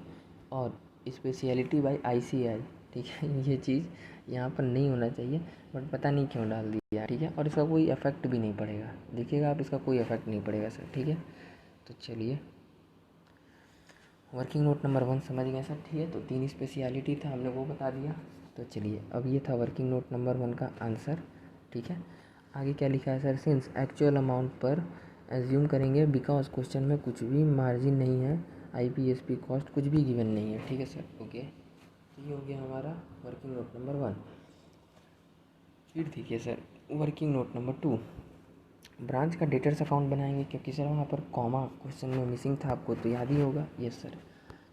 A: और स्पेशलिटी बाय ICI, ठीक है, ये चीज़ यहाँ पर नहीं होना चाहिए, बट पता नहीं क्यों डाल दिया, ठीक है। और इसका कोई इफ़ेक्ट भी नहीं पड़ेगा, देखिएगा आप, इसका कोई इफ़ेक्ट नहीं पड़ेगा सर, ठीक है। तो चलिए वर्किंग नोट नंबर 1 समझ गए सर, ठीक है। तो 3 स्पेशलिटी था, हमने वो बता दिया। तो चलिए अब ये था वर्किंग नोट नंबर 1 का आंसर, ठीक है। आगे क्या लिखा है सर, सिंस एक्चुअल अमाउंट पर एज्यूम करेंगे, बिकॉज क्वेश्चन में कुछ भी मार्जिन नहीं है, IPSP कॉस्ट कुछ भी गिवन नहीं है, ठीक है सर। ओके, ये हो गया हमारा वर्किंग नोट नंबर 1। फिर देखिए sir, working note number 2, branch का डेटर्स अकाउंट बनाएंगे, क्योंकि सर वहाँ पर कॉमा क्वेश्चन में मिसिंग था, आपको तो याद ही होगा। यस सर,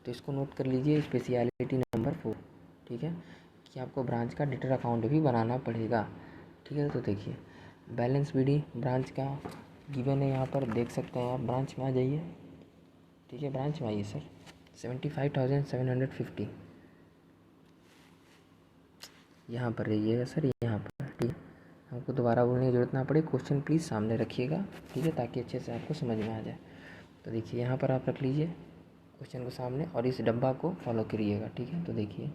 A: तो इसको नोट कर लीजिए, स्पेशलिटी नंबर 4, ठीक है, कि आपको ब्रांच का डेटर अकाउंट भी बनाना पड़ेगा, ठीक है। तो देखिए बैलेंस बीडी ब्रांच का गिवन है, यहाँ पर देख सकते हैं आप, ब्रांच में आ जाइए, ठीक है, ब्रांच में आइए सर, 75,750 यहाँ पर रहिएगा सर, यहाँ पर, ठीक है। हमको दोबारा बोलने की ज़रूरत ना पड़े, क्वेश्चन प्लीज़ सामने रखिएगा, ठीक है, ताकि अच्छे से आपको समझ में आ जाए। तो देखिए यहाँ पर आप रख लीजिए क्वेश्चन को सामने और इस डब्बा को फॉलो करिएगा, ठीक है। तो देखिए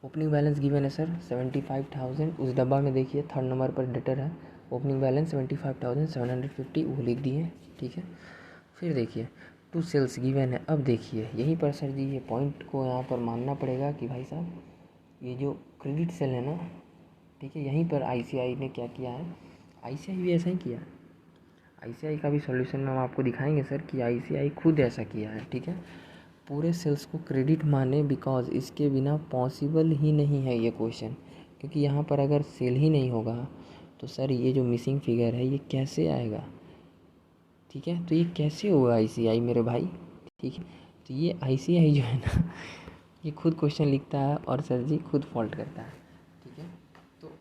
A: ओपनिंग बैलेंस गिवन है सर 75,000, उस डब्बा में देखिए थर्ड नंबर पर डेटर है, ओपनिंग बैलेंस 75,750 वो लिख दिए, ठीक है। फिर देखिए टू सेल्स गिवन है, अब देखिए यहीं पर सर जी ये पॉइंट को यहाँ पर मानना पड़ेगा कि भाई साहब ये जो क्रेडिट सेल है ना, ठीक है, यहीं पर आईसीआई ने क्या किया है, आईसीआई भी ऐसा ही किया है। आईसीआई का भी सॉल्यूशन में हम आपको दिखाएंगे सर कि आईसीआई खुद ऐसा किया है, ठीक है, पूरे सेल्स को क्रेडिट माने, बिकॉज इसके बिना पॉसिबल ही नहीं है ये क्वेश्चन, क्योंकि यहाँ पर अगर सेल ही नहीं होगा तो सर ये जो मिसिंग फिगर है ये कैसे आएगा, ठीक है। तो ये कैसे होगा आईसीआई मेरे भाई, ठीक है। तो ये आईसीआई जो है ना ये खुद क्वेश्चन लिखता है और सर जी खुद फॉल्ट करता है, ठीक है। तो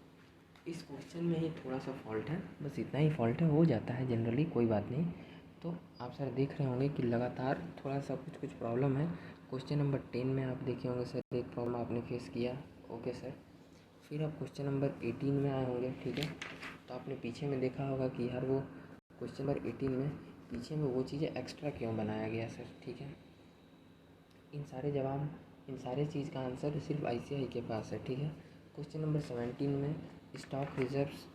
A: इस क्वेश्चन में ही थोड़ा सा फॉल्ट है, बस इतना ही फॉल्ट है, हो जाता है जनरली, कोई बात नहीं। तो आप सर देख रहे होंगे कि लगातार थोड़ा सा कुछ प्रॉब्लम है। क्वेश्चन नंबर 10 में आप देखे होंगे सर एक प्रॉब्लम आपने फेस किया, ओके सर। फिर आप क्वेश्चन नंबर 18 में आए होंगे, ठीक है। तो आपने पीछे में देखा होगा कि यार वो क्वेश्चन नंबर 18 में पीछे में वो चीज़ें एक्स्ट्रा क्यों बनाया गया सर, ठीक है। इन सारे जवाब, इन सारे चीज़ का आंसर सिर्फ आईसीआई के पास है, ठीक है। क्वेश्चन नंबर 17 में स्टॉक रिजर्व्स,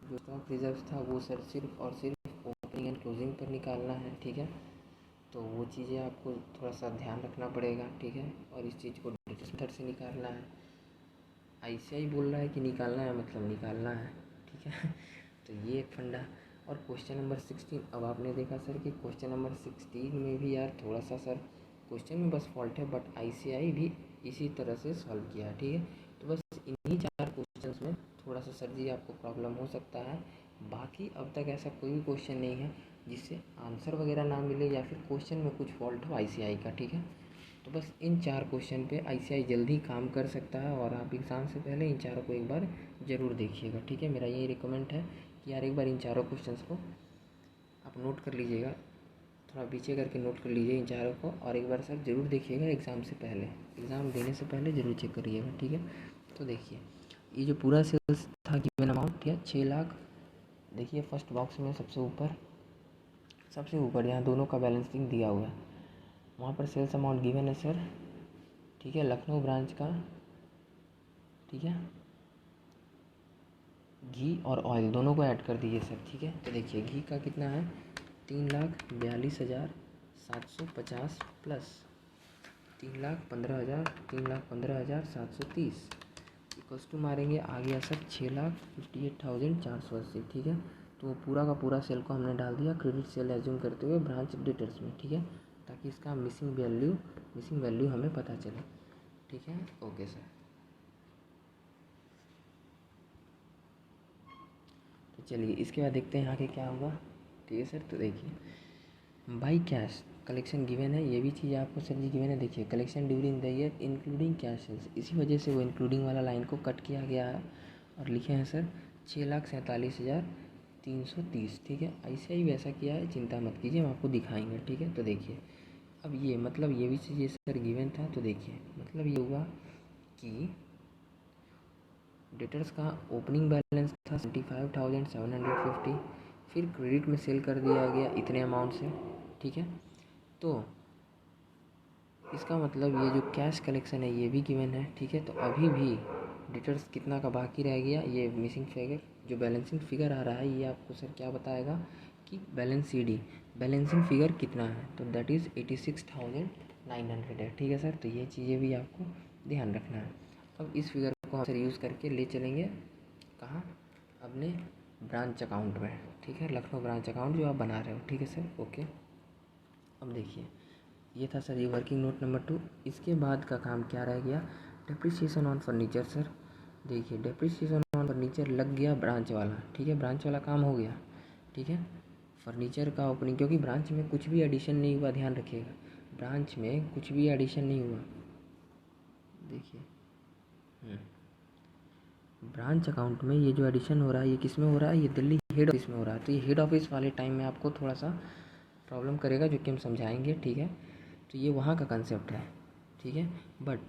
A: जो स्टॉक रिजर्व्स था वो सर सिर्फ और सिर्फ ओपनिंग एंड क्लोजिंग पर निकालना है, ठीक है। तो वो चीज़ें आपको थोड़ा सा ध्यान रखना पड़ेगा, ठीक है, और इस चीज़ को डिटेल से निकालना है। आईसीआई बोल रहा है कि निकालना है मतलब निकालना है, ठीक है। तो ये एक फंडा। और क्वेश्चन नंबर 16, अब आपने देखा सर कि क्वेश्चन नंबर 16 में भी यार थोड़ा सा सर क्वेश्चन में बस फॉल्ट है, बट आईसीआई भी इसी तरह से सॉल्व किया है, ठीक है। तो बस इन्हीं 4 क्वेश्चंस में थोड़ा सा सर जी आपको प्रॉब्लम हो सकता है, बाकी अब तक ऐसा कोई भी क्वेश्चन नहीं है जिससे आंसर वगैरह ना मिले या फिर क्वेश्चन में कुछ फॉल्ट हो आईसीआई का, ठीक है। तो बस इन 4 क्वेश्चन पे आईसीआई जल्दी काम कर सकता है, और आप एग्ज़ाम से पहले इन चारों को एक बार ज़रूर देखिएगा, ठीक है। मेरा यही रिकमेंड है कि यार एक बार इन चारों क्वेश्चंस को आप नोट कर लीजिएगा, थोड़ा पीछे करके नोट कर लीजिए इन चारों को, और एक बार सर ज़रूर देखिएगा एग्ज़ाम से पहले, एग्ज़ाम देने से पहले ज़रूर चेक करिएगा, ठीक है। तो देखिए ये जो पूरा सेल्स था गिवन अमाउंट, ठीक है, 6 लाख। देखिए फर्स्ट बॉक्स में सबसे ऊपर यहाँ दोनों का बैलेंसिंग दिया हुआ है, वहाँ पर सेल्स अमाउंट गिवन है सर, ठीक है, लखनऊ ब्रांच का, ठीक है, घी और ऑयल दोनों को ऐड कर दीजिए सर, ठीक है। तो देखिए घी का कितना है, 3,42,750 प्लस 3,15,730 इक्वल्स टू मारेंगे आ गया सर 6,58,480, ठीक है। तो पूरा का पूरा सेल को हमने डाल दिया क्रेडिट सेल एज्यूम करते हुए ब्रांच डेटर्स में, ठीक है, ताकि इसका मिसिंग वैल्यू हमें पता चले, ठीक है, ओके सर। तो चलिए इसके बाद देखते हैं आगे क्या होगा, ठीक है सर। तो देखिए बाई कैश कलेक्शन गिवन है, ये भी चीज़ आपको सर जी गिवन है। देखिए collection during the year including cash sales, इसी वजह से वो इंक्लूडिंग वाला लाइन को कट किया गया है और लिखे हैं सर 6,47,330, ठीक है। आईसीआई भी ऐसा किया है, चिंता मत कीजिए, हम आपको दिखाएंगे, ठीक है। तो देखिए अब ये मतलब ये भी चीज़ सर गिवन था, तो देखिए मतलब ये हुआ कि डेटर्स का ओपनिंग बैलेंस था 75,750, फिर क्रेडिट में सेल कर दिया गया इतने अमाउंट से, ठीक है। तो इसका मतलब ये जो कैश कलेक्शन है ये भी गिवन है, ठीक है। तो अभी भी डेटर्स कितना का बाकी रह गया, ये मिसिंग फिगर जो बैलेंसिंग फिगर आ रहा है ये आपको सर क्या बताएगा कि बैलेंसिंग फिगर कितना है, तो दैट इज़ 86,900 है, ठीक है सर। तो ये चीज़ें भी आपको ध्यान रखना है। अब इस फिगर को हम सर यूज़ करके ले चलेंगे कहाँ, अपने ब्रांच अकाउंट में, ठीक है, लखनऊ ब्रांच अकाउंट जो आप बना रहे हो, ठीक है सर, ओके। अब देखिए ये था सर ये वर्किंग नोट नंबर 2। इसके बाद का काम क्या रह गया, डेप्रिसिएशन ऑन फर्नीचर सर, देखिए डेप्रिसिएशन ऑन फर्नीचर लग गया ब्रांच वाला, ठीक है, ब्रांच वाला काम हो गया, ठीक है। फर्नीचर का ओपनिंग, क्योंकि ब्रांच में कुछ भी एडिशन नहीं हुआ, ध्यान रखिएगा, ब्रांच में कुछ भी एडिशन नहीं हुआ। देखिए ब्रांच अकाउंट में ये जो एडिशन हो रहा है ये किस में हो रहा है, ये दिल्ली हेड ऑफिस में हो रहा है। तो ये हेड ऑफिस वाले टाइम में आपको थोड़ा सा प्रॉब्लम करेगा, जो कि हम समझाएंगे, ठीक है। तो ये वहाँ का कंसेप्ट है, ठीक है। बट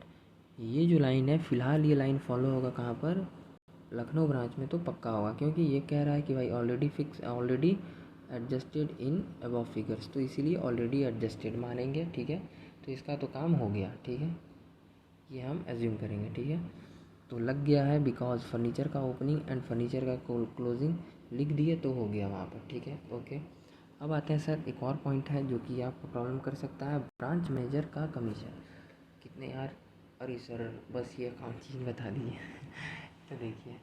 A: ये जो लाइन है, फ़िलहाल ये लाइन फॉलो होगा कहाँ पर, लखनऊ ब्रांच में तो पक्का होगा, क्योंकि ये कह रहा है कि भाई already adjusted in above figures, तो इसीलिए ऑलरेडी एडजस्टेड मानेंगे, ठीक है। तो इसका तो काम हो गया, ठीक है, ये हम एज्यूम करेंगे, ठीक है। तो लग गया है बिकॉज फर्नीचर का ओपनिंग एंड फर्नीचर का क्लोजिंग लिख दिए तो हो गया वहाँ पर, ठीक है, ओके। अब आते हैं सर, एक और पॉइंट है जो कि आपको प्रॉब्लम कर सकता है, ब्रांच मैनेजर का कमीशन कितने यार, अरे सर बस ये अकाउंट चीज़ बता दी है। तो देखिए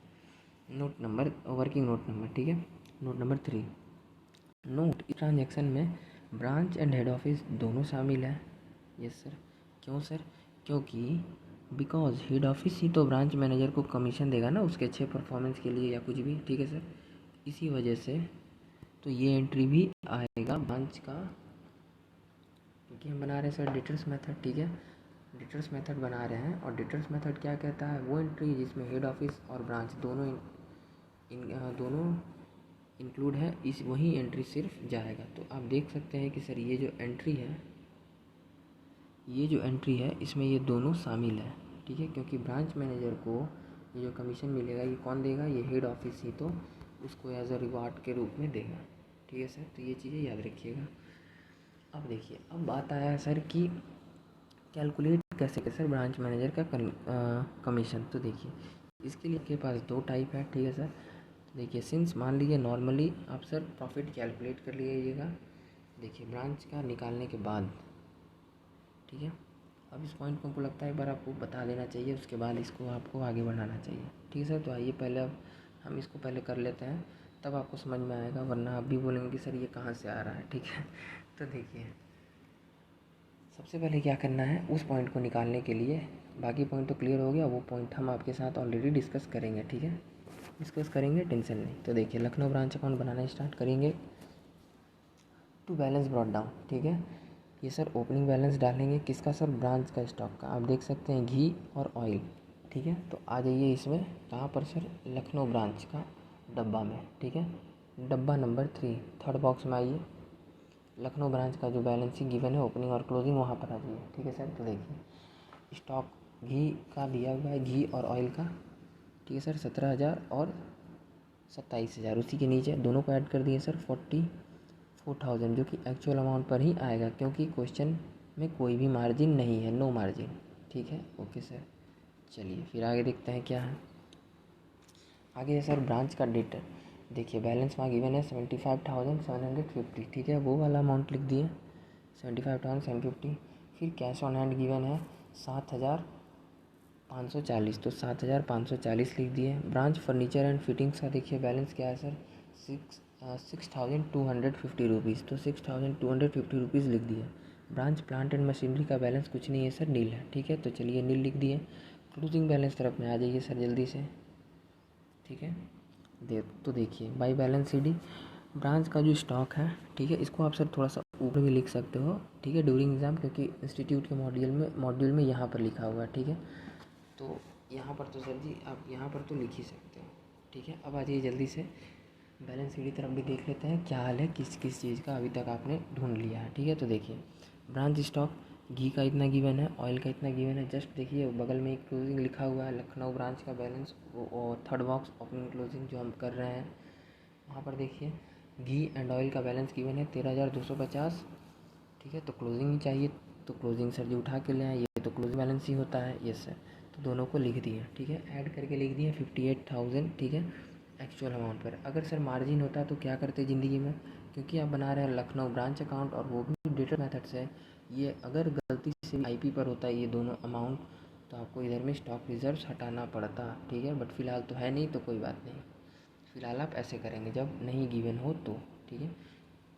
A: note number, working note number, ठीक है, नोट नंबर 3, नोट इस ट्रांजैक्शन में ब्रांच एंड हेड ऑफिस दोनों शामिल है। यस सर, क्यों सर, क्योंकि बिकॉज हेड ऑफिस ही तो ब्रांच मैनेजर को कमीशन देगा ना उसके अच्छे परफॉर्मेंस के लिए या कुछ भी, ठीक है सर, इसी वजह से तो ये एंट्री भी आएगा ब्रांच का, क्योंकि हम बना रहे हैं सर डिटर्स मेथड, ठीक है, डिटर्स मेथड बना रहे हैं। और डिटर्स मेथड क्या कहता है, वो एंट्री जिसमें हेड ऑफिस और ब्रांच दोनों इंक्लूड है, इस वही एंट्री सिर्फ जाएगा। तो आप देख सकते हैं कि सर ये जो एंट्री है इसमें ये दोनों शामिल है, ठीक है, क्योंकि ब्रांच मैनेजर को ये जो कमीशन मिलेगा ये कौन देगा, ये हेड ऑफिस ही तो उसको एज अ रिवार्ड के रूप में देगा, ठीक है सर। तो ये चीज़ें याद रखिएगा। अब देखिए, अब बात आया है सर कि कैलकुलेट कैसे सर ब्रांच मैनेजर का कमीशन। तो देखिए इसके लिए आपके पास दो टाइप है, ठीक है सर। देखिए सिंस मान लीजिए नॉर्मली आप सर प्रॉफिट कैलकुलेट कर लीजिएगा, देखिए ब्रांच का निकालने के बाद, ठीक है। अब इस पॉइंट को हमको लगता है एक बार आपको बता देना चाहिए, उसके बाद इसको आपको आगे बढ़ाना चाहिए, ठीक है सर। तो आइए पहले अब हम इसको पहले कर लेते हैं, तब आपको समझ में आएगा, वरना आप भी बोलेंगे कि सर ये कहाँ से आ रहा है, ठीक है। तो देखिए सबसे पहले क्या करना है, उस पॉइंट को निकालने के लिए, बाकी पॉइंट तो क्लियर हो गया, वो पॉइंट हम आपके साथ ऑलरेडी डिस्कस करेंगे, ठीक है, डिस्कस करेंगे, टेंशन नहीं। तो देखिए लखनऊ ब्रांच अकाउंट बनाना स्टार्ट करेंगे, टू बैलेंस ब्रॉट डाउन, ठीक है। ये सर ओपनिंग बैलेंस डालेंगे किसका सर, ब्रांच का स्टॉक का, आप देख सकते हैं घी और ऑयल, ठीक है। तो आ जाइए इसमें कहाँ पर सर, लखनऊ ब्रांच का डब्बा में, ठीक है, डब्बा नंबर 3 थर्ड बॉक्स में आइए, लखनऊ ब्रांच का जो बैलेंस ही गिवन है ओपनिंग और क्लोजिंग वहाँ पर आ जाइए, ठीक है सर। तो देखिए स्टॉक घी का दिया हुआ है, घी और ऑयल का, ठीक है सर, 17,000 और 27,000, उसी के नीचे दोनों को ऐड कर दिए सर 44,000, जो कि एक्चुअल अमाउंट पर ही आएगा, क्योंकि क्वेश्चन में कोई भी मार्जिन नहीं है, नो मार्जिन, ठीक है, ओके सर। चलिए फिर आगे देखते हैं क्या है, आगे है सर ब्रांच का डेट। देखिए बैलेंस वहाँ गिवन है 75,750, ठीक है, वो वाला अमाउंट लिख दिए 75,750। फिर कैश ऑन हैंड गिवन है 7,540, तो 7,540 लिख दिए। ब्रांच फर्नीचर एंड फिटिंग्स का देखिए बैलेंस क्या है सर, 6,250 रुपीज़, तो 6,250 रुपीज़ लिख दिए। ब्रांच प्लांट एंड मशीनरी का बैलेंस कुछ नहीं है सर, नील है, ठीक है, तो चलिए नील लिख दिए। क्लोजिंग बैलेंस तरफ में आ जाइए सर जल्दी से, ठीक है। तो देखिए बाई बैलेंस सीडी ब्रांच का जो स्टॉक है, ठीक है, इसको आप सर थोड़ा सा ऊपर भी लिख सकते हो, ठीक है, ड्यूरिंग एग्ज़ाम, क्योंकि इंस्टीट्यूट के मॉड्यूल में यहाँ पर लिखा हुआ है, ठीक है। तो यहाँ पर तो सर जी आप यहाँ पर तो लिख ही सकते हो, ठीक है। अब आ जाइए जल्दी से बैलेंस शीट की तरफ भी देख लेते हैं क्या हाल है, किस किस चीज़ का अभी तक आपने ढूंढ लिया है, ठीक है। तो देखिए ब्रांच स्टॉक घी का इतना गिवन है, ऑयल का इतना गिवन है, जस्ट देखिए बगल में एक क्लोजिंग लिखा हुआ है लखनऊ ब्रांच का बैलेंस, और थर्ड बॉक्स ओपनिंग क्लोजिंग जो हम कर रहे हैं वहाँ पर देखिए घी एंड ऑयल का बैलेंस गिवन है 13,250, ठीक है। तो क्लोजिंग ही चाहिए, तो क्लोजिंग सर जी उठा के ले आए, ये तो क्लोजिंग बैलेंस ही होता है, यस सर। तो दोनों को लिख दिए, ठीक है, ऐड करके लिख दिए 58,000, ठीक है, एक्चुअल अमाउंट पर। अगर सर मार्जिन होता तो क्या करते ज़िंदगी में, क्योंकि आप बना रहे हैं लखनऊ ब्रांच अकाउंट और वो भी डेटा मेथड से, ये अगर गलती से आईपी पर होता है ये दोनों अमाउंट, तो आपको इधर में स्टॉक रिजर्व हटाना पड़ता, ठीक है। बट फिलहाल तो है नहीं, तो कोई बात नहीं, फिलहाल आप ऐसे करेंगे जब नहीं गिवन हो तो, ठीक है,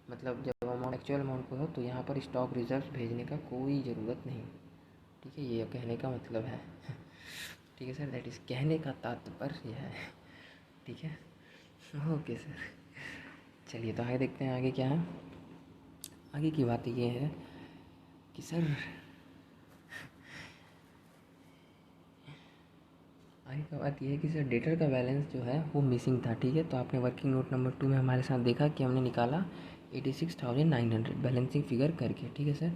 A: मतलब जब अमाउंट एक्चुअल अमाउंट पर हो तो यहाँ पर स्टॉक रिजर्व भेजने का कोई ज़रूरत नहीं, ठीक है, ये कहने का मतलब है। ठीक है सर, दैट इज़ कहने का तात्पर्य है। ठीक है, ओके सर। चलिए तो आगे देखते हैं आगे क्या है। आगे की बात ये है कि सर आगे का बात ये है कि सर डेटर का बैलेंस जो है वो मिसिंग था। ठीक है, तो आपने वर्किंग नोट नंबर 2 में हमारे साथ देखा कि हमने निकाला 86,900 बैलेंसिंग फिगर करके। ठीक है सर,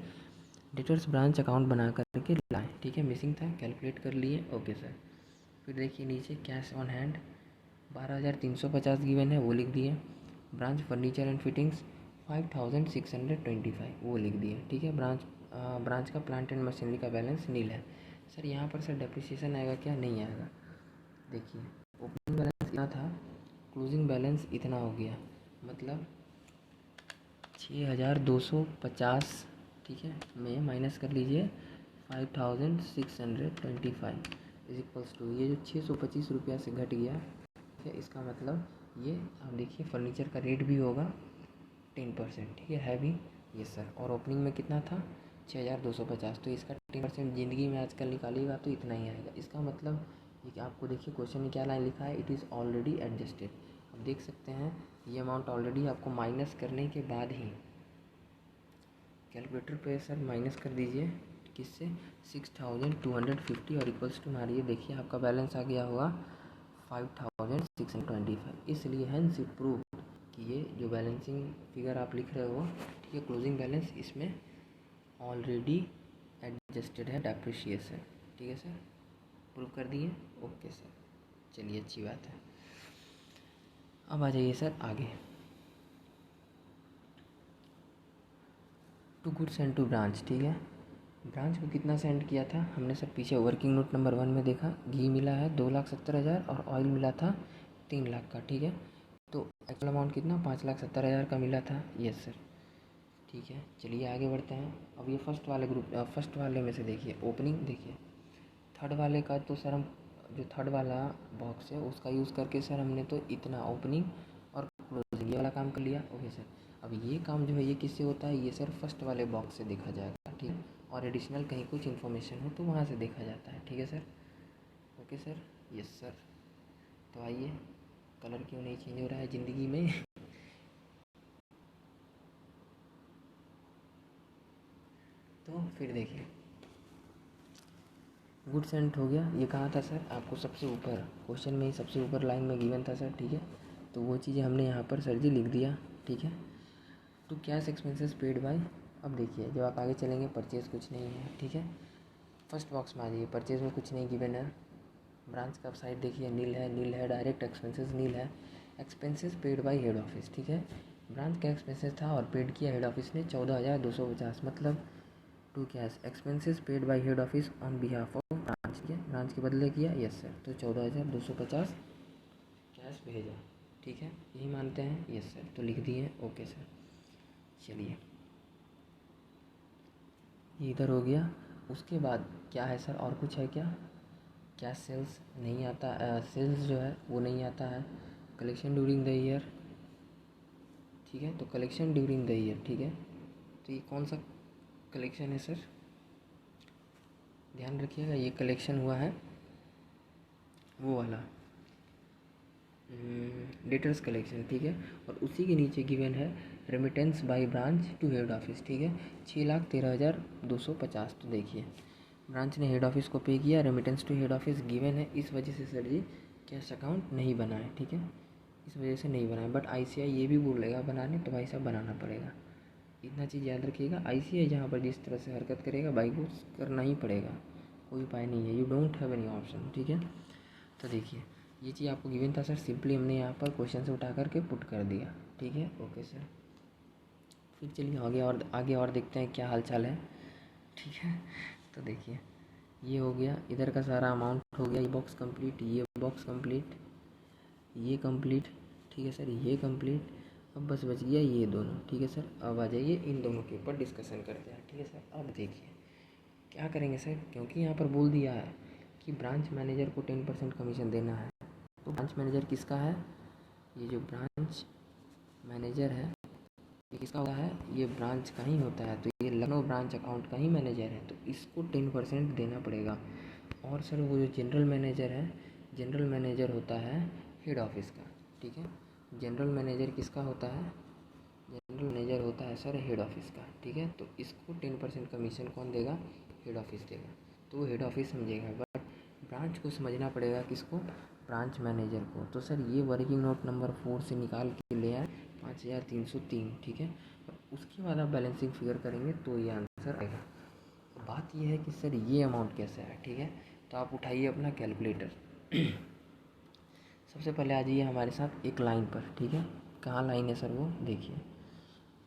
A: डेटर्स ब्रांच अकाउंट बना करके लाए। ठीक है, मिसिंग था, कैलकुलेट कर लिए। ओके सर, फिर देखिए नीचे कैश ऑन हैंड 12,350 गिवन है, वो लिख दिए। ब्रांच फर्नीचर एंड फिटिंग्स 5,625 वो लिख दिए। ठीक है, ब्रांच का प्लांट एंड मशीनरी का बैलेंस नील है। सर यहाँ पर सर डेप्रिसिएशन आएगा क्या? नहीं आएगा। देखिए ओपनिंग बैलेंस इतना था, क्लोजिंग बैलेंस इतना हो गया, मतलब 6,250। ठीक है, में माइनस कर लीजिए 5,625 इज इक्वल्स टू ये जो 625 रुपया से घट गया। ठीक है, इसका मतलब ये आप देखिए फर्नीचर का रेट भी होगा 10%। ठीक है भी ये सर। और ओपनिंग में कितना था? 6,250। तो इसका 10% ज़िंदगी में आजकल निकालिएगा तो इतना ही आएगा। इसका मतलब ये कि आपको देखिए क्वेश्चन में क्या लाइन लिखा है, इट इज़ ऑलरेडी एडजस्टेड। अब देख सकते हैं ये अमाउंट ऑलरेडी आपको माइनस करने के बाद ही कैलकुलेटर पे सर माइनस कर दीजिए। किससे? 6,250 और इक्वल्स टू मारिए। देखिए आपका बैलेंस आ गया होगा 5,625। इसलिए हैंस इट प्रूव कि ये जो बैलेंसिंग फिगर आप लिख रहे हो, ठीक है, क्लोजिंग बैलेंस इसमें ऑलरेडी एडजस्टेड है डेप्रिसिएशन। ठीक है सर, प्रूव कर दिए। ओके सर, चलिए अच्छी बात है। अब आ जाइए सर आगे, to goods and to branch. ठीक है, ब्रांच को कितना सेंड किया था हमने सर पीछे वर्किंग नोट नंबर 1 में देखा। घी मिला है 2,70,000 और ऑयल मिला था 3 लाख का। ठीक है, तो एक्चुअल अमाउंट कितना? 5,70,000 का मिला था। यस सर, ठीक है। चलिए आगे बढ़ते हैं। अब ये फर्स्ट वाले में से देखिए ओपनिंग, देखिए थर्ड वाले का तो सर हम जो थर्ड वाला बॉक्स है उसका यूज़ करके सर हमने तो इतना ओपनिंग और क्लोजिंग ये वाला काम कर लिया। ओके सर, अब ये काम जो है ये किससे होता है? ये सर फर्स्ट वाले बॉक्स से देखा जाएगा। ठीक है, और एडिशनल कहीं कुछ इन्फॉर्मेशन हो तो वहाँ से देखा जाता है। ठीक है sir, okay sir. Yes sir, तो आइए, कलर क्यों नहीं चेंज हो रहा है ज़िंदगी में? तो फिर देखिए गुड सेंट हो गया। ये कहाँ था सर? आपको सबसे ऊपर क्वेश्चन में ही सबसे ऊपर लाइन में गिवन था सर। ठीक है, तो वो चीज़ें हमने यहाँ पर सर जी लिख दिया। ठीक है, तो कैश एक्सपेंसेस पेड बाय। अब देखिए जब आप आगे चलेंगे परचेज़ कुछ नहीं है। ठीक है, फर्स्ट बॉक्स में आ जाइए, परचेज़ में कुछ नहीं गिवन है। ब्रांच का साइड देखिए नील है, डायरेक्ट एक्सपेंसेस नील है। Expenses paid by head office. ठीक है, ब्रांच का एक्सपेंसेस था और पेड किया हेड ऑफिस ने 14,250, मतलब to cash expenses paid by head office on behalf of branch. ठीक है, ब्रांच के बदले किया। यस सर, तो 14,250 कैश भेजा। ठीक है, यही मानते हैं। यस सर, तो लिख दिए। ओके सर, चलिए ये इधर हो गया। उसके बाद क्या है सर? और कुछ है क्या? कैश सेल्स नहीं आता, सेल्स जो है वो नहीं आता है। Collection during the year. ठीक है, तो कलेक्शन ड्यूरिंग द ईयर। ठीक है, तो ये कौन सा कलेक्शन है सर? ध्यान रखिएगा, ये कलेक्शन हुआ है वो वाला डेटर्स कलेक्शन। ठीक है, और उसी के नीचे गिवन है remittance by branch to head office. ठीक है, 6,13,250। तो देखिए ब्रांच ने हेड ऑफिस को पे किया, remittance to head office given है, इस वजह से सर जी कैश अकाउंट नहीं बना है। ठीक है, इस वजह से नहीं बना है। बट आईसीआई ये भी बोलेगा बनाने, तो भाई साहब बनाना पड़ेगा। इतना चीज़ याद रखिएगा, आईसीआई जहाँ पर जिस तरह से हरकत करेगा भाई को करना ही पड़ेगा, कोई उपाय नहीं है। You don't have any option. ठीक है, तो देखिए ये चीज़ आपको गिवन था सर, सिंपली हमने यहाँ पर क्वेश्चन से उठा करके पुट कर दिया। ठीक है, ओके सर। फिर चलिए आगे और देखते हैं क्या हाल चाल है। ठीक है, तो देखिए ये हो गया, इधर का सारा अमाउंट हो गया। ये बॉक्स कंप्लीट, ये बॉक्स कंप्लीट, ये कंप्लीट। ठीक है सर, ये कंप्लीट। अब बस बच गया ये दोनों। ठीक है सर, अब आ जाइए इन दोनों के ऊपर डिस्कशन करते हैं। ठीक है सर, अब देखिए क्या करेंगे सर, क्योंकि यहाँ पर बोल दिया है कि ब्रांच मैनेजर को 10% कमीशन देना है। तो ब्रांच मैनेजर किसका है? ये जो ब्रांच मैनेजर है ये किसका होता है? ये ब्रांच का ही होता है। तो ये लखनऊ ब्रांच अकाउंट का ही मैनेजर है, तो इसको 10% देना पड़ेगा। और सर वो जो जनरल मैनेजर है, जनरल मैनेजर होता है हेड ऑफिस का, ठीक है। जनरल मैनेजर किसका होता है? जनरल मैनेजर होता है सर हेड ऑफिस का, ठीक है। तो इसको 10% कमीशन कौन देगा? हेड ऑफिस देगा, तो वो हेड ऑफिस समझेगा। बट ब्रांच को समझना पड़ेगा किसको? ब्रांच मैनेजर को। तो सर ये वर्किंग नोट नंबर 4 से निकाल के ले आए 5303, ठीक है। और उसके बाद आप बैलेंसिंग फिगर करेंगे तो ये आंसर आएगा। तो बात ये है कि सर ये अमाउंट कैसे है, ठीक है। तो आप उठाइए अपना कैलकुलेटर। सबसे पहले आ जाइए हमारे साथ एक लाइन पर, ठीक है। कहाँ लाइन है सर? वो देखिए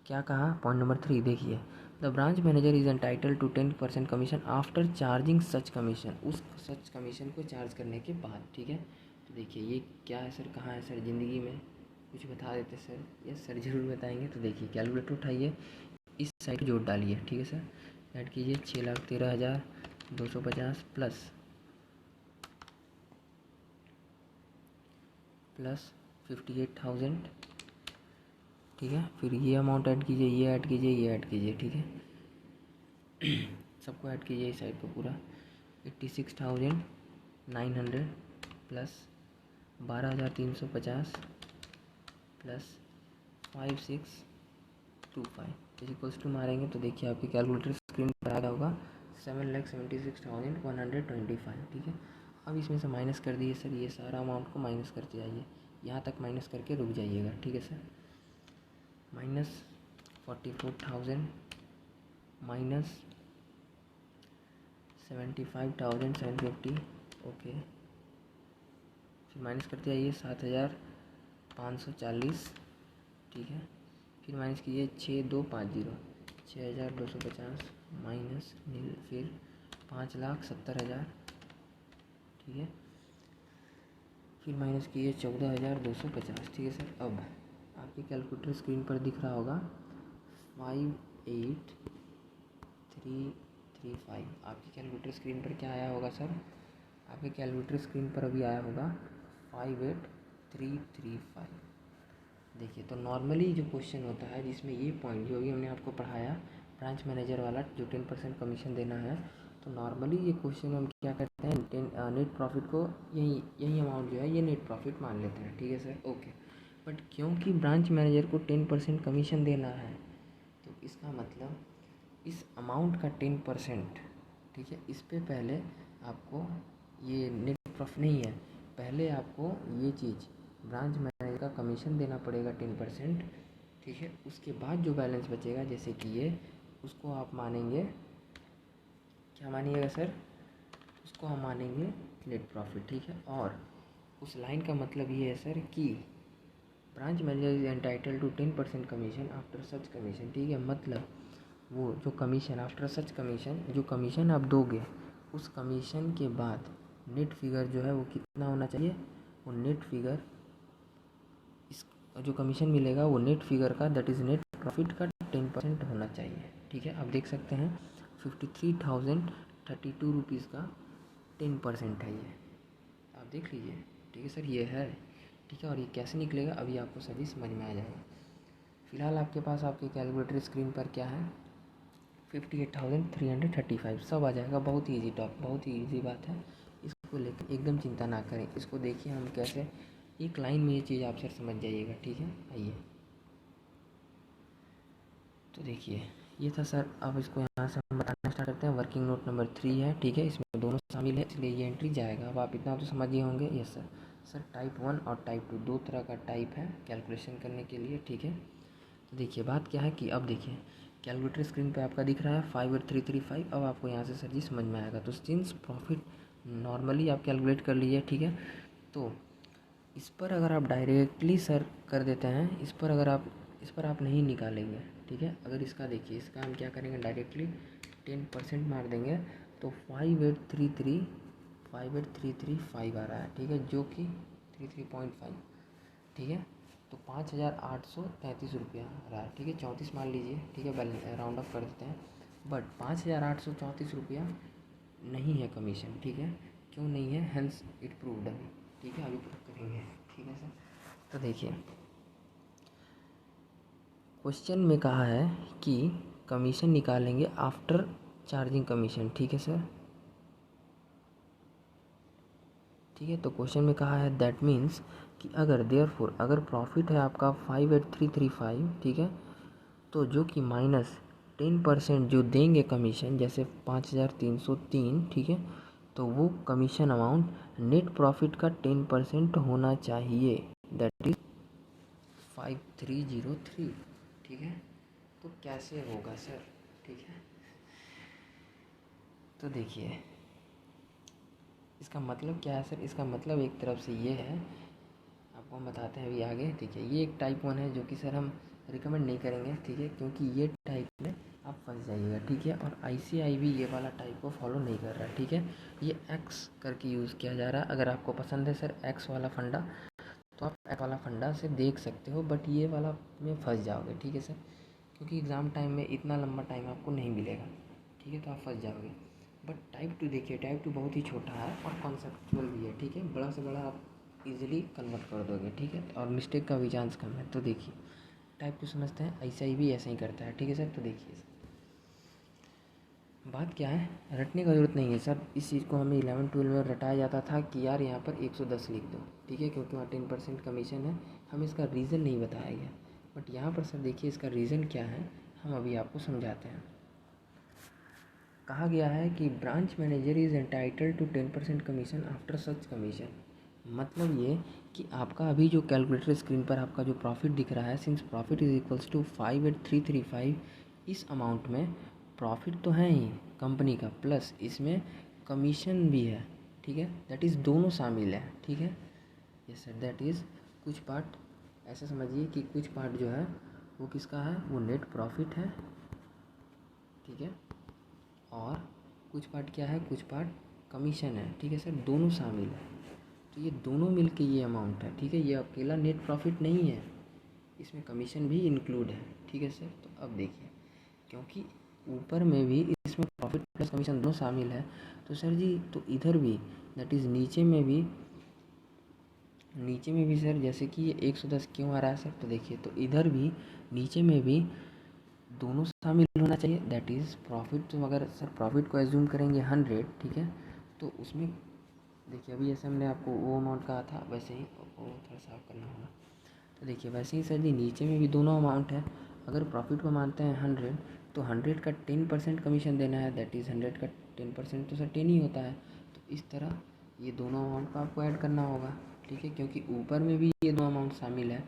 A: क्या कहा, पॉइंट नंबर 3 देखिए, the branch manager is entitle to 10% commission after charging such commission, उस सच कमीशन को चार्ज करने के बाद, ठीक है। तो देखिए ये क्या है सर, कहाँ है सर ज़िंदगी में, कुछ बता देते सर? यस सर ज़रूर बताएंगे। तो देखिए कैलकुलेटर उठाइए, इस साइड जोड़ डालिए, ठीक है सर। ऐड कीजिए 6,13,250 प्लस 58,000, ठीक है। फिर ये अमाउंट ऐड कीजिए, ये ऐड कीजिए, ये ऐड कीजिए, ठीक है। सबको ऐड कीजिए इस साइड पर पूरा। 86,900 प्लस 12,350 प्लस 5625 इक्वल्स टू मारेंगे तो देखिए आपकी कैलकुलेटर स्क्रीन पर आ गया होगा 7,76,125, ठीक है। अब इसमें से माइनस कर दिए सर, ये सारा अमाउंट को माइनस करते जाइए, यहाँ तक माइनस करके रुक जाइएगा, ठीक है सर। -44,000 minus 75,750, okay. फिर माइनस करते आइए 7,540, ठीक है। फिर माइनस कीजिए 6,250, 6,250 माइनस नील, फिर 5,70,000, ठीक है। फिर माइनस कीजिए 14,250, ठीक है सर। अब आपके कैलकुलेटर स्क्रीन पर दिख रहा होगा 58,335। आपकी कैलकुलेटर स्क्रीन पर क्या आया होगा सर? आपके कैलकुलेटर स्क्रीन पर अभी आया होगा 58,335। देखिए तो नॉर्मली जो क्वेश्चन होता है जिसमें ये पॉइंट जो अभी हमने आपको पढ़ाया ब्रांच मैनेजर वाला जो 10% कमीशन देना है, तो नॉर्मली ये क्वेश्चन हम क्या करते हैं, नेट प्रॉफिट को यही अमाउंट जो है ये नेट प्रॉफिट मान लेते हैं, ठीक है सर, ओके। बट क्योंकि ब्रांच मैनेजर को 10% कमीशन देना है तो इसका मतलब इस अमाउंट का 10%, ठीक है, इस पे पहले आपको ये नेट प्रॉफिट नहीं है, पहले आपको ये चीज़ ब्रांच मैनेजर का कमीशन देना पड़ेगा 10%, ठीक है। उसके बाद जो बैलेंस बचेगा जैसे कि ये, उसको आप मानेंगे, क्या मानिएगा सर? उसको हम मानेंगे नेट प्रॉफिट, ठीक है। और उस लाइन का मतलब ये है सर कि branch manager is entitle to 10% commission after such commission, ठीक है। मतलब वो जो कमीशन आफ्टर सच कमीशन, जो कमीशन आप दोगे उस कमीशन के बाद नेट फिगर जो है वो कितना होना चाहिए? वो नेट फिगर, इस जो कमीशन मिलेगा वो नेट फिगर का, दैट इज़ नेट प्रॉफिट का 10% होना चाहिए, ठीक है। आप देख सकते हैं 53,032 रुपीज़ का 10% है ये, आप देख लीजिए, ठीक है सर, ये है, ठीक है। और ये कैसे निकलेगा अभी आपको सभी समझ में आ जाएगा। फ़िलहाल आपके पास आपके कैलकुलेटर स्क्रीन पर क्या है? 58,335 सब आ जाएगा। बहुत ही ईजी बहुत ही ईजी बात है, इसको लेकर एकदम चिंता ना करें। इसको देखिए हम कैसे, एक लाइन में ये चीज़ आप सर समझ जाइएगा, ठीक है। आइए तो देखिए ये था सर, अब इसको यहाँ से हम बताना स्टार्ट करते हैं। वर्किंग नोट नंबर 3 है, ठीक है, इसमें दोनों शामिल है इसलिए ये एंट्री जाएगा। अब आप इतना तो समझ ही होंगे। Yes sir. सर टाइप 1 और टाइप 2 दो तरह का टाइप है कैलकुलेशन करने के लिए, ठीक है। तो देखिए बात क्या है कि अब देखिए कैलकुलेटर स्क्रीन पे आपका दिख रहा है 58,335। अब आपको यहाँ से सर जी समझ में आएगा। तो सिंस प्रॉफिट नॉर्मली आप कैलकुलेट कर लीजिए, ठीक है। तो इस पर अगर आप डायरेक्टली सर कर देते हैं, इस पर आप नहीं निकालेंगे, ठीक है। अगर इसका देखिए, इसका हम क्या करेंगे, डायरेक्टली 10% मार देंगे तो 58,335 आ रहा है, ठीक है, जो कि 33.5, ठीक है। तो 5,833 रुपया आ रहा है, ठीक है, 34 मान लीजिए, ठीक है, बैलेंस राउंड ऑफ कर देते हैं। बट 5,834 रुपया नहीं है कमीशन, ठीक है। क्यों नहीं है? हेंस इट प्रूव्ड अभी, ठीक है, अभी प्रूव करेंगे, ठीक है सर। तो देखिए क्वेश्चन में कहा है कि कमीशन निकालेंगे आफ्टर चार्जिंग कमीशन, ठीक है सर। ठीक है। तो क्वेश्चन में कहा है दैट मीन्स कि अगर देयरफॉर अगर प्रॉफिट है आपका 58335, ठीक है, तो जो कि माइनस 10% जो देंगे कमीशन, जैसे 5303, ठीक है, तो वो कमीशन अमाउंट नेट प्रॉफिट का 10% होना चाहिए, दैट इज 5303, ठीक है। तो कैसे होगा सर, ठीक है। तो देखिए इसका मतलब क्या है सर, इसका मतलब एक तरफ से ये है, आपको हम बताते हैं अभी आगे। ठीक है, ये एक टाइप 1 है जो कि सर हम रिकमेंड नहीं करेंगे, ठीक है, क्योंकि ये टाइप में आप फंस जाइएगा, ठीक है। और ICI भी ये वाला टाइप को फॉलो नहीं कर रहा है, ठीक है। ये एक्स करके यूज़ किया जा रहा है। अगर आपको पसंद है सर एक्स वाला फंडा, तो आप एक्स वाला फंडा से देख सकते हो, बट ये वाला में फंस जाओगे, ठीक है सर, क्योंकि एग्ज़ाम टाइम में इतना लंबा टाइम आपको नहीं मिलेगा, ठीक है, तो आप फंस जाओगे। बट टाइप 2 देखिए, टाइप 2 बहुत ही छोटा है और कॉन्सेप्चुअल भी है, ठीक है, बड़ा से बड़ा आप इजीली कन्वर्ट कर दोगे, ठीक है, और मिस्टेक का भी चांस कम है। तो देखिए टाइप 2 समझते हैं, ICI भी ऐसा ही करता है, ठीक है सर। तो देखिए बात क्या है, रटने का ज़रूरत नहीं है सर। इस चीज़ को हमें 11-12 में रटाया जाता था कि यार यहाँ पर 110 लिख दो, ठीक है, क्योंकि वहाँ 10% कमीशन है। हमें इसका रीज़न नहीं बताया गया, बट यहाँ पर सर देखिए इसका रीज़न क्या है, हम अभी आपको समझाते हैं। कहा गया है कि branch manager is entitled to 10% commission after such commission. मतलब ये कि आपका अभी जो कैलकुलेटर स्क्रीन पर आपका जो प्रॉफिट दिख रहा है, since profit is equals to 58335, इस अमाउंट में प्रॉफिट तो है ही कंपनी का, प्लस इसमें कमीशन भी है, ठीक है, दैट इज़ दोनों शामिल है, ठीक है। यस सर, दैट इज़ कुछ पार्ट ऐसा समझिए कि कुछ पार्ट जो है वो किसका है, वो नेट प्रॉफिट है, ठीक है, और कुछ पार्ट क्या है, कुछ पार्ट कमीशन है, ठीक है सर, दोनों शामिल है। तो ये दोनों मिलके ये अमाउंट है, ठीक है, ये अकेला नेट प्रॉफिट नहीं है, इसमें कमीशन भी इंक्लूड है, ठीक है सर। तो अब देखिए क्योंकि ऊपर में भी इसमें प्रॉफिट प्लस कमीशन दोनों शामिल है, तो सर जी तो इधर भी दैट इज़ नीचे में भी सर, जैसे कि ये 110 क्यों आ रहा है सर, तो देखिए तो इधर भी नीचे में भी दोनों शामिल होना चाहिए, दैट इज़ प्रॉफिट। तो अगर सर प्रॉफिट को एज्यूम करेंगे 100, ठीक है, तो उसमें देखिए अभी जैसे हमने आपको वो अमाउंट कहा था वैसे ही वो थोड़ा साफ करना होगा। तो देखिए वैसे ही सर जी नीचे में भी दोनों अमाउंट है। अगर प्रॉफिट को मानते हैं 100, तो 100 का 10% कमीशन देना है, दैट इज़ 100 का 10% तो सर 10 ही होता है। तो इस तरह ये दोनों अमाउंट को आपको ऐड करना होगा, ठीक है, क्योंकि ऊपर में भी ये दो अमाउंट शामिल है,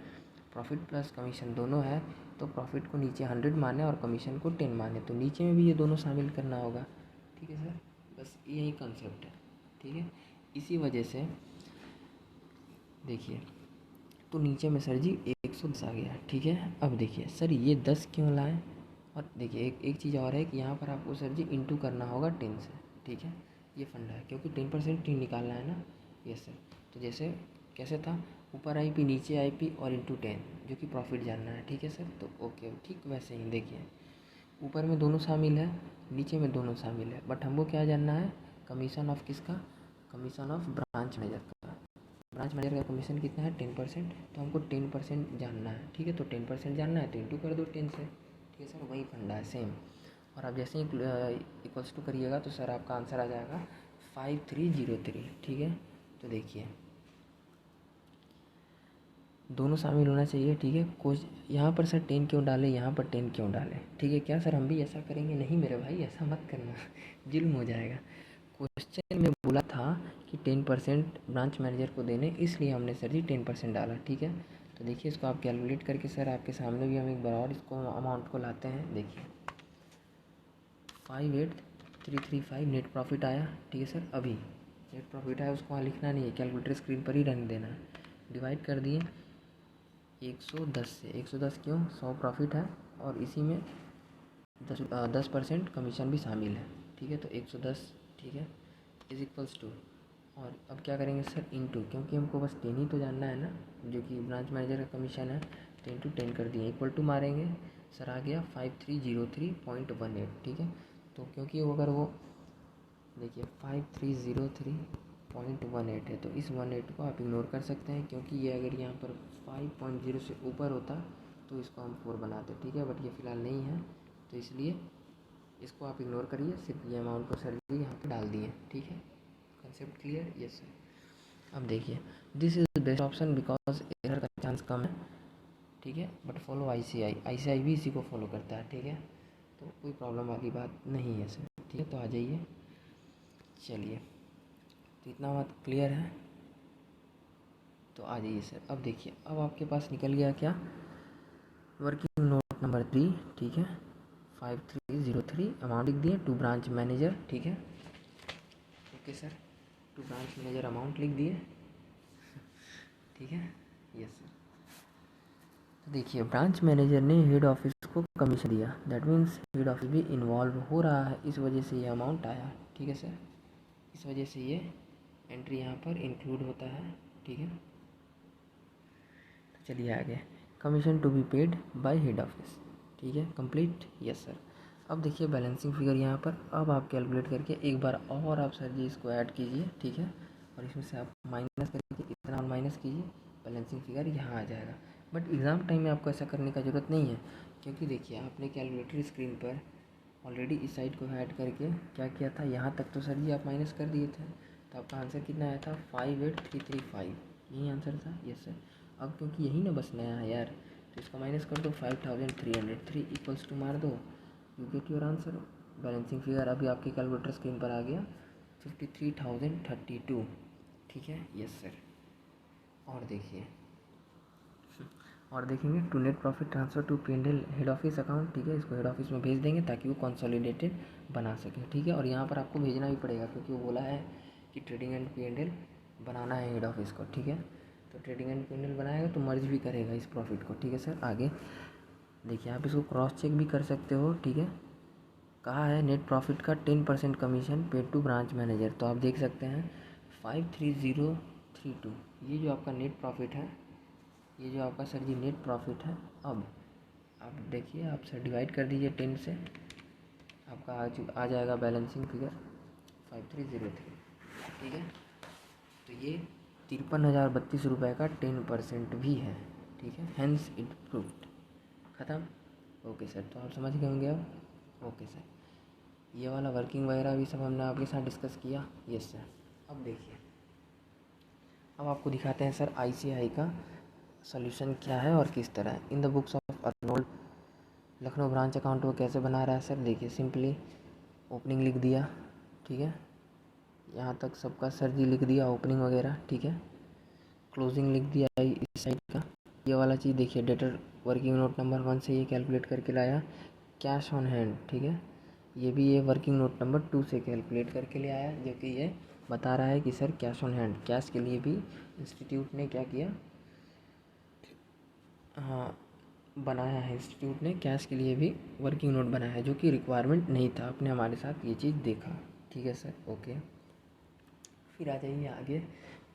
A: प्रॉफिट प्लस कमीशन दोनों है। तो प्रॉफिट को नीचे 100 माने और कमीशन को 10 माने, तो नीचे में भी ये दोनों शामिल करना होगा, ठीक है सर। बस यही कंसेप्ट है, ठीक है। इसी वजह से देखिए तो नीचे में सर जी 110 आ गया, ठीक है। अब देखिए सर ये 10 क्यों लाएं, और देखिए एक चीज़ और है कि यहाँ पर आपको सर जी इंटू करना होगा 10 से, ठीक है, ये फंडा है, क्योंकि 10% ही निकालना है ना। Yes sir. तो जैसे कैसे था, ऊपर IP नीचे IP और इंटू 10, जो कि प्रॉफिट जानना है, ठीक है सर। तो ओके, ठीक वैसे ही देखिए ऊपर में दोनों शामिल है, नीचे में दोनों शामिल है, बट हमको क्या जानना है, कमीशन ऑफ किसका, कमीशन ऑफ ब्रांच मैनेजर का। ब्रांच मैनेजर का कमीशन कितना है 10%, तो हमको 10% जानना है, ठीक है। तो 10% जानना है तो इंटू कर दो 10 से, ठीक है सर, वही फंडा है सेम। और आप जैसे ही इक्वल्स टू करिएगा तो सर आपका आंसर आ जाएगा 5303, ठीक है। तो देखिए दोनों शामिल होना चाहिए, ठीक है। कुछ यहाँ पर सर 10 क्यों डाले, यहाँ पर 10 क्यों डाले, ठीक है, क्या सर हम भी ऐसा करेंगे, नहीं मेरे भाई ऐसा मत करना जुल्म हो जाएगा। क्वेश्चन में बोला था कि 10% ब्रांच मैनेजर को देने, इसलिए हमने सर जी 10% डाला, ठीक है। तो देखिए इसको आप कैलकुलेट करके सर आपके सामने भी हम एक बार और इसको अमाउंट को लाते हैं। देखिए 58335 नेट प्रॉफिट आया, ठीक है सर। अभी नेट प्रॉफिट आया, उसको वहाँ लिखना नहीं है, कैलकुलेटर स्क्रीन पर ही रहने देना है। डिवाइड कर दिए 110 से, 110 क्यों, 100 प्रॉफिट है और इसी में 10% कमीशन भी शामिल है, ठीक है। तो 110, ठीक है, इज इक्वल्स टू, और अब क्या करेंगे सर इनटू, क्योंकि हमको बस 10 ही तो जानना है ना, जो कि ब्रांच मैनेजर का कमीशन है, 10 टू 10 कर दिए, इक्वल टू मारेंगे, सर आ गया 5303.18, ठीक है। तो क्योंकि वो अगर वो देखिए 5303.18 है, तो इस 18 को आप इग्नोर कर सकते हैं, क्योंकि ये अगर यहाँ पर 5.0 से ऊपर होता तो इसको हम 4 बनाते, ठीक है, बट ये फ़िलहाल नहीं है, तो इसलिए इसको आप इग्नोर करिए, सिर्फ ये अमाउंट को सर जी यहाँ पे डाल दिए, ठीक है। Concept clear, yes sir. अब देखिए, this is best option because error का चांस कम है, ठीक है, बट फॉलो ICI भी इसी को फॉलो करता है, ठीक है, तो कोई प्रॉब्लम वाली बात नहीं है सर, ठीक है। तो आ जाइए, चलिए, तो इतना बात क्लियर है, तो आ जाइए सर। अब देखिए, अब आपके पास निकल गया क्या, वर्किंग नोट नंबर 3, ठीक है, 5303 अमाउंट लिख दिए टू ब्रांच मैनेजर, ठीक है, okay sir, to branch manager amount लिख दिए, ठीक है, यस सर। तो देखिए, ब्रांच मैनेजर ने हेड ऑफिस को कमीशन दिया, दैट मीन्स हेड ऑफिस भी इन्वॉल्व हो रहा है, इस वजह से ये अमाउंट आया, ठीक है सर, इस वजह से ये एंट्री यहाँ पर इंक्लूड होता है, ठीक है। तो चलिए आगे, commission to be paid by head office, ठीक है, कंप्लीट, यस सर। अब देखिए बैलेंसिंग फिगर यहाँ पर, अब आप कैलकुलेट करके एक बार और आप सर जी इसको ऐड कीजिए, ठीक है, और इसमें से आप माइनस करके इतना माइनस कीजिए, बैलेंसिंग फिगर यहाँ आ जाएगा। बट एग्ज़ाम टाइम में आपको ऐसा करने का ज़रूरत नहीं है, क्योंकि देखिए आपने कैलकुलेटर स्क्रीन पर ऑलरेडी इस साइड को ऐड करके क्या किया था, यहाँ तक तो सर जी आप माइनस कर दिए थे, तो आपका आंसर कितना आया था 58335, यही आंसर था, यस सर। अब क्योंकि यही ना बस नया है यार, तो इसको माइनस कर दो, 5303 इक्वल्स टू मार दो, you get your answer. Balancing figure अभी आपके कैलकुलेटर स्क्रीन पर आ गया 53,032, ठीक है, यस सर। और देखिए, और देखेंगे to net profit transfer to P&L head office account, ठीक है, इसको हेड ऑफिस में भेज देंगे ताकि वो कंसोलिडेटेड बना सके, ठीक है, और यहाँ पर आपको भेजना भी पड़ेगा क्योंकि वो बोला है कि ट्रेडिंग एंड P&L बनाना है हेड ऑफिस को, ठीक है, तो ट्रेडिंग एंड P&L बनाएगा तो मर्ज भी करेगा इस प्रॉफिट को, ठीक है सर। आगे देखिए, आप इसको क्रॉस चेक भी कर सकते हो, ठीक है, कहा है नेट प्रॉफिट का 10% commission paid to branch manager, तो आप देख सकते हैं 53032, ये जो आपका नेट प्रॉफिट है, ये जो आपका सर जी नेट प्रॉफिट है। अब आप देखिए, आप सर डिवाइड कर दीजिए 10 से, आपका आ जाएगा बैलेंसिंग फिगर 5303, ठीक है, तो ये 53,032 रुपये का 10% भी है, ठीक है, हैंस इट प्रूव्ड, ख़त्म, ओके सर। तो आप समझ गए होंगे अब, ओके सर, ये वाला वर्किंग वगैरह भी सब हमने आपके साथ डिस्कस किया, यस सर। अब देखिए, अब आपको दिखाते हैं सर ICI का सॉल्यूशन क्या है और किस तरह। In the books of Arnold, Lucknow branch account वो कैसे बना रहा है सर, देखिए सिंपली ओपनिंग लिख दिया, ठीक है, यहाँ तक सबका सर जी लिख दिया ओपनिंग वगैरह, ठीक है, क्लोजिंग लिख दिया इस साइड का, ये वाला चीज़ देखिए डेटर वर्किंग नोट नंबर 1 से ये कैलकुलेट करके लाया, कैश ऑन हैंड, ठीक है, ये भी ये वर्किंग नोट नंबर 2 से कैलकुलेट करके ले आया, जो कि ये बता रहा है कि sir cash on hand, cash के लिए भी इंस्टीट्यूट ने क्या किया, हाँ, बनाया है, इंस्टीट्यूट ने कैश के लिए भी वर्किंग नोट बनाया है, जो कि रिक्वायरमेंट नहीं था, आपने हमारे साथ ये चीज़ देखा, ठीक है सर, ओके। फिर आ जाइए आगे,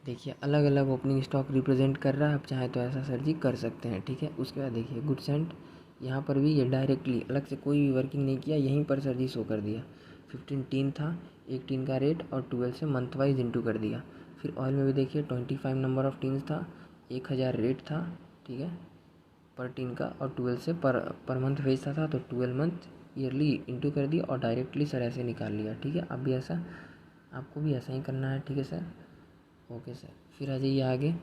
A: देखिए अलग अलग ओपनिंग स्टॉक रिप्रेजेंट कर रहा है, आप चाहे तो ऐसा सर जी कर सकते हैं, ठीक है। उसके बाद देखिए गुड्स एंड, यहाँ पर भी ये डायरेक्टली अलग से कोई भी वर्किंग नहीं किया, यहीं पर सर जी शो कर दिया, 15 टीन था, एक टीन का रेट और 12 से मंथ वाइज इंटू कर दिया। फिर ऑयल में भी देखिए 25 नंबर ऑफ टीन्स था, 1000 रेट था, ठीक है, पर टीन का, और 12 से पर मंथ भेजता था, तो 12 मंथ ईयरली इंटू कर दिया और डायरेक्टली सर ऐसे निकाल लिया, ठीक है। अब भी ऐसा आपको भी ऐसा ही करना है, ठीक है सर, ओके सर। फिर आ जाइए आगे,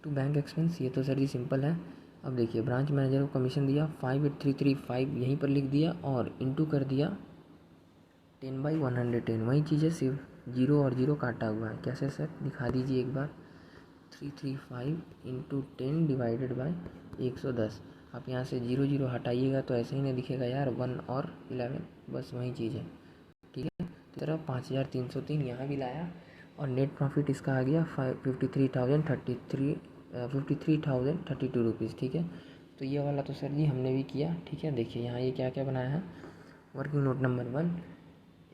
A: टू बैंक एक्सपेंस, ये तो सर जी सिंपल है। अब देखिए ब्रांच मैनेजर को कमीशन दिया 58335, यहीं पर लिख दिया और इंटू कर दिया 10/110, वही चीज़ है, सिर्फ जीरो और जीरो काटा हुआ है, कैसे सर दिखा दीजिए एक बार, 335 इंटू 10 डिवाइडेड बाई 110, आप यहाँ से जीरो जीरो हटाइएगा तो ऐसे ही नहीं दिखेगा यार, 1 और 11, बस वही चीज़ है, ठीक है। तरह 5303 यहाँ भी लाया और नेट प्रॉफिट इसका आ गया 53,032 रुपीज़, ठीक है। तो ये वाला तो सर जी हमने भी किया, ठीक है। देखिए यहाँ ये क्या क्या बनाया है, वर्किंग नोट नंबर 1,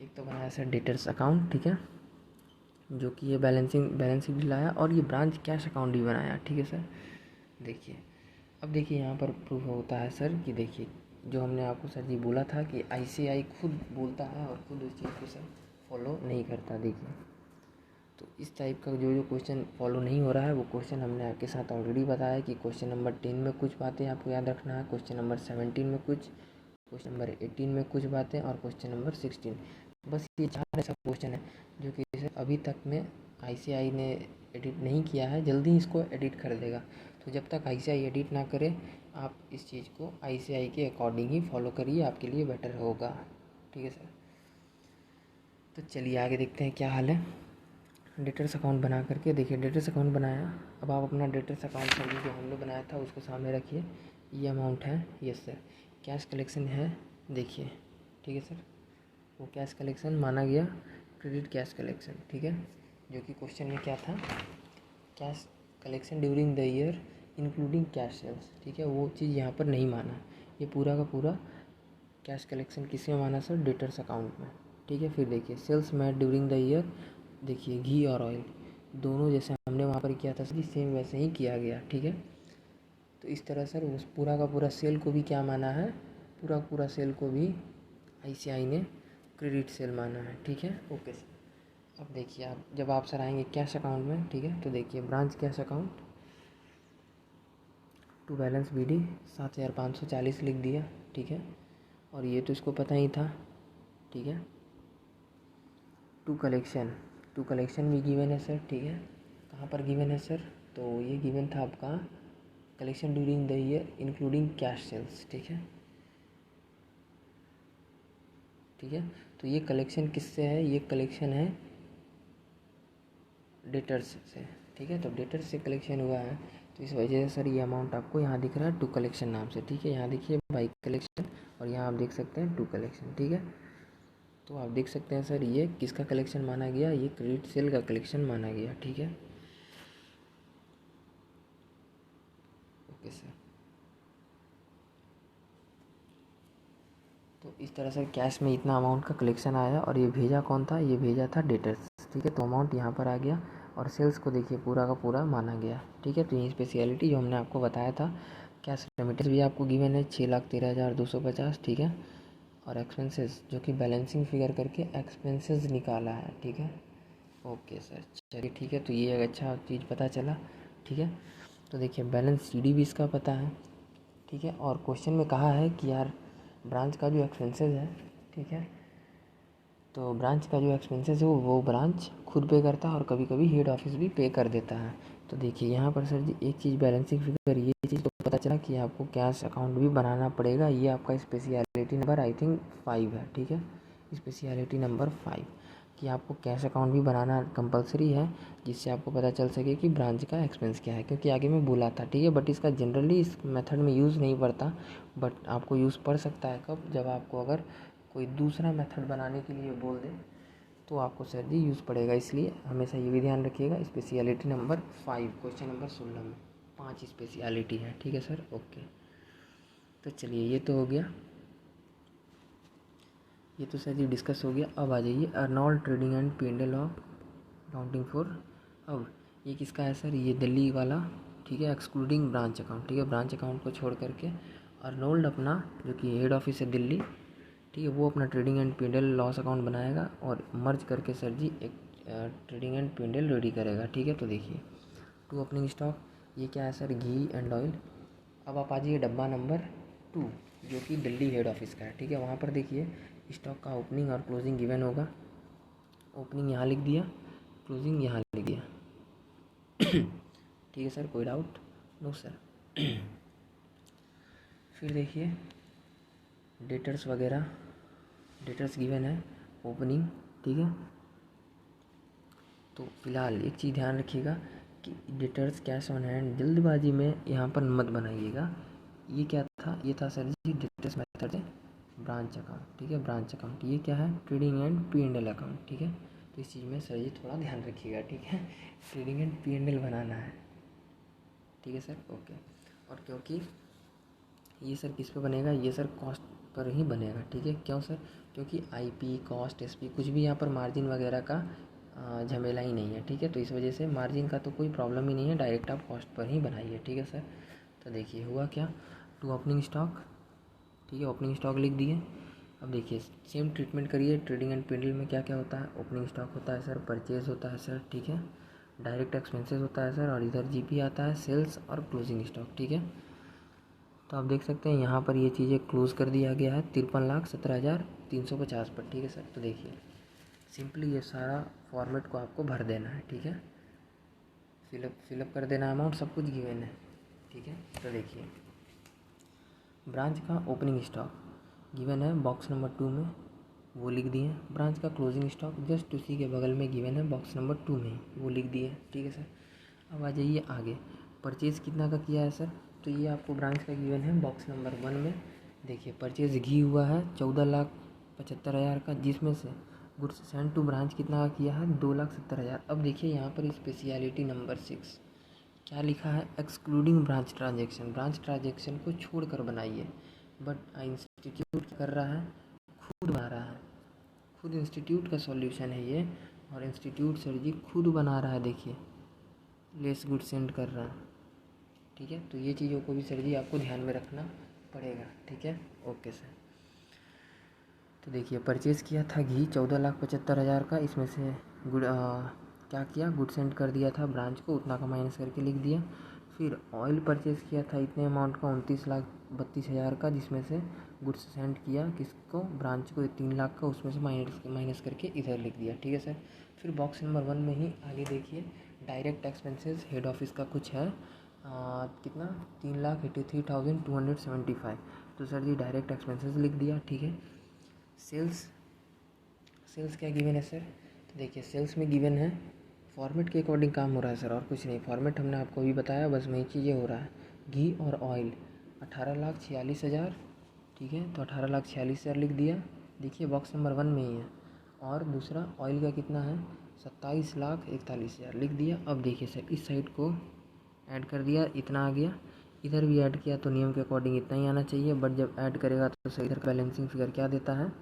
A: एक तो बनाया सर डेटर्स अकाउंट, ठीक है, जो कि ये बैलेंसिंग भी लाया, और ये ब्रांच कैश अकाउंट भी बनाया, ठीक है सर। देखिए अब देखिए यहाँ पर प्रूफ होता है सर कि देखिए जो हमने आपको सर जी बोला था कि ICI खुद बोलता है और खुद उस चीज़ को सर फॉलो नहीं करता। देखिए तो इस टाइप का जो जो क्वेश्चन फॉलो नहीं हो रहा है वो क्वेश्चन हमने आपके साथ ऑलरेडी बताया कि क्वेश्चन नंबर 10 में कुछ बातें आपको याद रखना है, क्वेश्चन नंबर 17 में कुछ, क्वेश्चन नंबर 18 में कुछ बातें और क्वेश्चन नंबर 16, बस ये 4 ऐसा क्वेश्चन है जो कि अभी तक में ICI ने एडिट नहीं किया है जल्दी इसको एडिट कर देगा। तो जब तक ICI एडिट ना करे आप इस चीज़ को ICI के अकॉर्डिंग ही फॉलो करिए, आपके लिए बेटर होगा। ठीक है सर, तो चलिए आगे देखते हैं क्या हाल है। डेटर्स अकाउंट बना करके देखिए, डेटर्स अकाउंट बनाया। अब आप अपना डेटर्स अकाउंट सर जो हमने बनाया था उसको सामने रखिए। ये अमाउंट है, यस सर। कैश कलेक्शन है, देखिए, ठीक है सर। वो कैश कलेक्शन माना गया क्रेडिट कैश कलेक्शन, ठीक है, जो कि क्वेश्चन में क्या था, cash collection during the year including cash sales, ठीक है, वो चीज़ यहाँ पर नहीं माना। ये पूरा का पूरा कैश कलेक्शन किसमें माना सर, डेटर्स अकाउंट में, ठीक है। फिर देखिए sales made during the year, देखिए घी और ऑयल दोनों जैसे हमने वहाँ पर किया था सर, सेम वैसे ही किया गया, ठीक है। तो इस तरह सर उस पूरा का पूरा सेल को भी क्या माना है, पूरा पूरा सेल को भी ICI ने क्रेडिट सेल माना है, ठीक है, ओके सर। अब देखिए आप जब आप सर आएंगे कैश अकाउंट में, ठीक है, तो देखिए branch cash account to balance BD 7540 लिख दिया, ठीक है, और ये तो इसको पता ही था, ठीक है। टू कलेक्शन भी गिवन है सर, ठीक है। कहाँ पर गिवन है सर, तो ये गिवन था आपका collection during the year including cash sales, ठीक है, ठीक है। तो ये कलेक्शन किससे है, ये कलेक्शन है डेटर्स से, ठीक है। तो डेटर्स से कलेक्शन हुआ है, तो इस वजह से सर ये अमाउंट आपको यहाँ दिख रहा है टू कलेक्शन नाम से, ठीक है। यहाँ देखिए बाई कलेक्शन और यहाँ आप देख सकते हैं टू कलेक्शन, ठीक है। तो आप देख सकते हैं सर ये किसका कलेक्शन माना गया, ये क्रेडिट सेल का कलेक्शन माना गया, ठीक है, ओके सर। तो इस तरह से कैश में इतना अमाउंट का कलेक्शन आया और ये भेजा कौन था, ये भेजा था डेटर्स, ठीक है। तो अमाउंट यहाँ पर आ गया और सेल्स को देखिए पूरा का पूरा माना गया, ठीक है। तो ये स्पेशलिटी जो हमने आपको बताया था। कैश रेमिटेंस भी आपको गिवन है 6,13,250, ठीक है। और एक्सपेंसेस जो कि बैलेंसिंग फिगर करके एक्सपेंसेस निकाला है, ठीक है, ओके सर। चलिए ठीक है, तो ये एक अच्छा चीज़ पता चला, ठीक है। तो देखिए बैलेंस CD भी इसका पता है, ठीक है। और क्वेश्चन में कहा है कि यार ब्रांच का जो एक्सपेंसेस है, ठीक है, तो ब्रांच का जो एक्सपेंसेस है वो ब्रांच खुद पे करता है और कभी कभी हेड ऑफिस भी पे कर देता है। तो देखिए यहाँ पर सर जी एक चीज़ बैलेंसिंग फिगर, ये चीज़ तो पता चला कि आपको कैश अकाउंट भी बनाना पड़ेगा। ये आपका स्पेशलिटी नंबर आई थिंक 5 है, ठीक है, स्पेशलिटी नंबर 5 कि आपको कैश अकाउंट भी बनाना कंपलसरी है, जिससे आपको पता चल सके कि ब्रांच का एक्सपेंस क्या है। क्योंकि आगे मैं बोला था, ठीक है, बट इसका जनरली इस मेथड में यूज़ नहीं पड़ता, बट आपको यूज़ पड़ सकता है कब, जब आपको अगर कोई दूसरा मेथड बनाने के लिए बोल दे तो आपको सर जी यूज़ पड़ेगा। इसलिए हमेशा ये भी ध्यान रखिएगा, स्पेशलिटी नंबर 5 क्वेश्चन नंबर 16 में 5 स्पेशलिटी है, ठीक है सर, ओके। तो चलिए ये तो हो गया, ये तो सर जी डिस्कस हो गया। अब आ जाइए Arnold trading and P&L of accounting for. अब ये किसका है सर, ये दिल्ली वाला, ठीक है, एक्सक्लूडिंग ब्रांच अकाउंट, ठीक है, ब्रांच अकाउंट को छोड़ करके अर्नोल्ड अपना जो कि हेड ऑफिस है दिल्ली, ठीक है, वो अपना trading and P&L loss account बनाएगा और मर्ज करके सर जी एक ट्रेडिंग एंड P&L रेडी करेगा, ठीक है। तो देखिए टू ओपनिंग स्टॉक, ये क्या है सर, घी एंड ऑयल। अब आप आ जाइए डब्बा नंबर 2 जो कि दिल्ली हेड ऑफिस का है, ठीक है। वहाँ पर देखिए स्टॉक का ओपनिंग और क्लोजिंग गिवन होगा। ओपनिंग यहाँ लिख दिया, क्लोजिंग यहाँ लिख दिया, ठीक है सर, कोई डाउट, नो सर। फिर देखिए डेटर्स वगैरह, डेटर्स गिवन है, ओपनिंग, ठीक है। तो फिलहाल एक चीज़ ध्यान रखिएगा कि डेटर्स कैश ऑन हैंड जल्दबाजी में यहाँ पर मत बनाइएगा। ये क्या था, ये था सर जी डेटर्स मेथड है ब्रांच अकाउंट, ठीक है, ब्रांच अकाउंट। ये क्या है, ट्रेडिंग एंड P&L अकाउंट, ठीक है। तो इस चीज़ में सर जी थोड़ा ध्यान रखिएगा, ठीक है, ट्रेडिंग एंड P&L बनाना है, ठीक है सर, ओके। और क्योंकि ये सर किस पे बनेगा, ये सर कॉस्ट पर ही बनेगा, ठीक है। क्यों सर, क्योंकि IP कॉस्ट SP कुछ भी यहाँ पर मार्जिन वगैरह का झमेला ही नहीं है, ठीक है। तो इस वजह से मार्जिन का तो कोई प्रॉब्लम ही नहीं है, डायरेक्ट आप कॉस्ट पर ही बनाइए, ठीक है सर। तो देखिए हुआ क्या, टू ओपनिंग स्टॉक, ठीक है, ओपनिंग स्टॉक लिख दिए। अब देखिए सेम ट्रीटमेंट करिए, ट्रेडिंग एंड P&L में क्या क्या होता है, ओपनिंग स्टॉक होता है सर, परचेज होता है सर, ठीक है, डायरेक्ट एक्सपेंसेस होता है सर, और इधर GP आता है, सेल्स और क्लोजिंग स्टॉक, ठीक है। तो आप देख सकते हैं यहाँ पर ये चीज़ें क्लोज़ कर दिया गया है 53,17,350 पर, ठीक है सर। तो देखिए सिंपली ये सारा फॉर्मेट को आपको भर देना है, ठीक है। फिलअप कर देना अमाउंट, सब कुछ गिवन है, ठीक है। तो देखिए ब्रांच का ओपनिंग स्टॉक गिवन है बॉक्स नंबर 2 में, वो लिख दिए। ब्रांच का क्लोजिंग स्टॉक जस्ट उसी के बगल में गिवन है बॉक्स नंबर 2 में, वो लिख दिए, ठीक है सर। अब आ जाइए आगे, परचेज़ कितना का किया है सर, तो ये आपको ब्रांच का गिवन है बॉक्स नंबर 1 में। देखिए परचेज़ घी हुआ है 14,75,000 का, जिसमें से गुड्स सेंड टू ब्रांच कितना का किया है 2,70,000। अब देखिए यहाँ पर स्पेशलिटी नंबर 6 क्या लिखा है, excluding branch transaction, branch transaction को छोड़ कर बनाइए। बट इंस्टीट्यूट कर रहा है, खुद बना रहा है, खुद इंस्टीट्यूट का सॉल्यूशन है ये, और इंस्टीट्यूट सर जी खुद बना रहा है। देखिए लेस गुड सेंड कर रहा है, ठीक है। तो ये चीज़ों को भी सर जी आपको ध्यान में रखना पड़ेगा, ठीक है। Okay sir. तो देखिए परचेज़ किया था घी 14,75,000 का, इसमें से क्या किया, गुड सेंड कर दिया था ब्रांच को, उतना का माइनस करके लिख दिया। फिर ऑयल परचेज़ किया था इतने अमाउंट का 29,32,000 का, जिसमें से गुड्स सेंड किया किसको, ब्रांच को 3 लाख का, उसमें से माइनस करके इधर लिख दिया, ठीक है सर। फिर बॉक्स नंबर 1 में ही आगे देखिए डायरेक्ट एक्सपेंसेस हेड ऑफिस का कुछ है कितना 3,83,275। तो सर जी डायरेक्ट एक्सपेंसेस लिख दिया, ठीक है। सेल्स क्या गिवन है सर, तो देखिए सेल्स में गिवन है, फॉर्मेट के अकॉर्डिंग काम हो रहा है सर, और कुछ नहीं। फॉर्मेट हमने आपको अभी बताया, बस वही चीज़ें हो रहा है। घी और ऑयल 18,46,000, ठीक है। तो 18,46,000 लिख दिया, देखिए बॉक्स नंबर 1 में ही है। और दूसरा ऑयल का कितना है 27,41,000 लिख दिया। अब देखिए सर इस साइड को ऐड कर दिया, इतना आ गया, इधर भी ऐड किया तो नियम के अकॉर्डिंग इतना ही आना चाहिए, बट जब ऐड करेगा तो सर इधर बैलेंसिंग फिगर क्या देता है,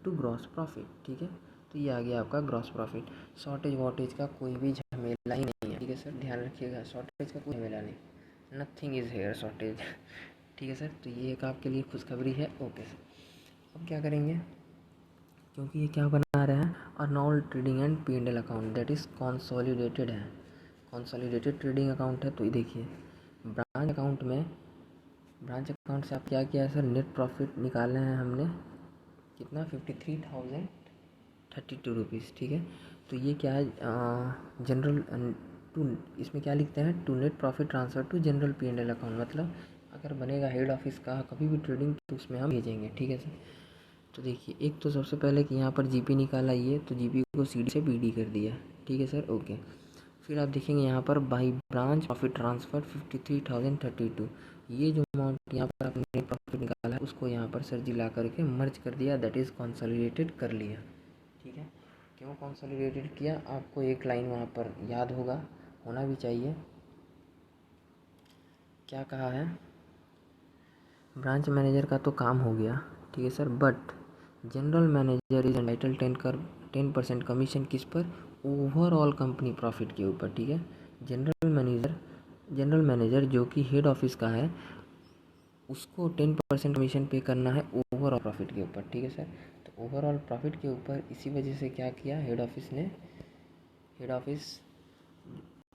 A: टू ग्रॉस प्रॉफिट, ठीक है। तो ये आ गया आपका ग्रॉस प्रॉफिट। शॉर्टेज वॉटेज का कोई भी झमेला ही नहीं है, ठीक है सर, ध्यान रखिएगा, शॉर्टेज का कोई झमेला नहीं, नथिंग इज़ हेयर शॉर्टेज, ठीक है सर। तो ये एक आपके लिए खुशखबरी है, ओके सर। अब क्या करेंगे, क्योंकि ये क्या बना रहे हैं, Arnold trading and P&L account, that is consolidated है, कॉन्सोलिडेटेड ट्रेडिंग अकाउंट है। तो ये देखिए ब्रांच अकाउंट में, ब्रांच अकाउंट से आप क्या किया है सर, नेट प्रॉफिट निकालना है हमने कितना 53,032 रुपीज़, ठीक है। तो ये क्या है जनरल टू, इसमें क्या लिखते हैं, to net profit transfer to general P&L account, मतलब अगर बनेगा हेड ऑफिस का कभी भी ट्रेडिंग तो उसमें हम भेजेंगे, ठीक है सर। तो देखिए एक तो सबसे पहले कि यहाँ पर जीपी निकाला, ये तो जीपी को सीडी से बीडी कर दिया, ठीक है सर, ओके। फिर आप देखेंगे यहाँ पर बाई ब्रांच प्रॉफिट ट्रांसफर 53,032, ये जो अमाउंट यहाँ पर आपने प्रॉफिट निकाला है उसको यहाँ पर सर जी ला करके मर्ज कर दिया, दैट इज़ कंसोलिडेटेड कर लिया, ठीक है। क्यों कंसोलिडेटेड किया, आपको एक लाइन वहाँ पर याद होगा, होना भी चाहिए, क्या कहा है, ब्रांच मैनेजर का तो काम हो गया, ठीक है sir, but general manager is entitle 10% commission किस पर, ओवरऑल कंपनी प्रॉफिट के ऊपर, ठीक है। जनरल मैनेजर जो कि हेड ऑफिस का है उसको 10% कमीशन पे करना है ओवरऑल प्रॉफिट के ऊपर, ठीक है सर। तो ओवरऑल प्रॉफिट के ऊपर इसी वजह से क्या किया हेड ऑफिस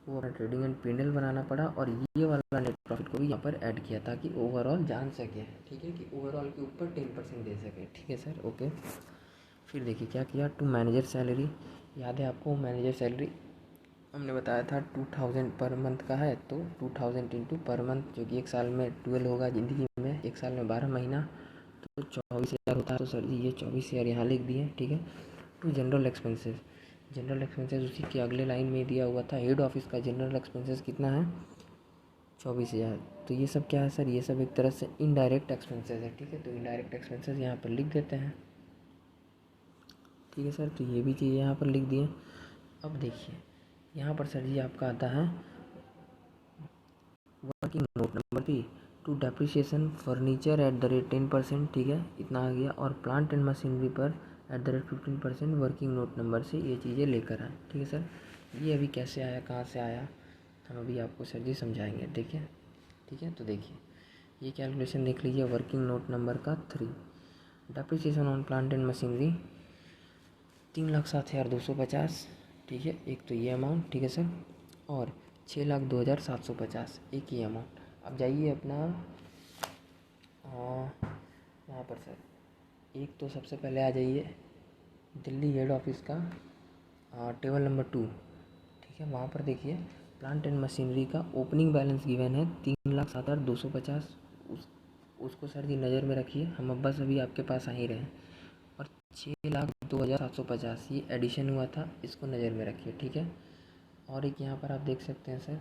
A: को अपना ट्रेडिंग एंड P&L बनाना पड़ा, और ये वाला नेट प्रॉफिट को भी यहाँ पर ऐड किया ताकि ओवरऑल जान सके, ठीक है, कि ओवरऑल के ऊपर 10% दे सके, ठीक है सर, ओके। फिर देखिए क्या किया, टू मैनेजर सैलरी, याद है आपको मैनेजर सैलरी हमने बताया था 2,000 पर मंथ का है, तो 2,000 इंटू पर मंथ, जो कि एक साल में 12 होगा ज़िंदगी में, एक साल में 12 महीना, तो 24,000 होता है। तो सर जी ये 24,000 यहाँ लिख दिए, ठीक है। To general expenses, general expenses उसी के अगले लाइन में दिया हुआ था, हेड ऑफिस का जनरल एक्सपेंसेस कितना है 24,000। तो ये सब क्या है सर, ये सब एक तरह से इनडायरेक्ट एक्सपेंसेस है, ठीक है। तो इनडायरेक्ट एक्सपेंसेस यहाँ पर लिख देते हैं, ठीक है सर। तो ये भी चीज़ यहाँ पर लिख दिए। अब देखिए यहाँ पर सर जी आपका आता है working note number 3, to depreciation furniture at the rate 10%, ठीक है, इतना आ गया। और प्लांट एंड मशीनरी पर at the rate 15% working note number से ये चीज़ें लेकर आए, ठीक है सर। ये अभी कैसे आया, कहाँ से आया, हम अभी आपको सर जी समझाएंगे, देखिए, ठीक है। तो देखिए ये कैलकुलेशन देख लीजिए वर्किंग नोट नंबर का 3, depreciation on plant and machinery 3,07,250, ठीक है, एक तो ये अमाउंट, ठीक है सर। और 6,02,750 एक ही अमाउंट। अब जाइए अपना यहाँ पर सर, एक तो सबसे पहले आ जाइए दिल्ली हेड ऑफिस का टेबल नंबर 2, ठीक है, वहाँ पर देखिए प्लांट एंड मशीनरी का ओपनिंग बैलेंस गिवन है 3,07,250। उसको सर जी नज़र में रखिए, हम अब बस अभी आपके पास आ ही रहे हैं। और 6,02,750 ये एडिशन हुआ था, इसको नज़र में रखिए, ठीक है। और एक यहाँ पर आप देख सकते हैं सर,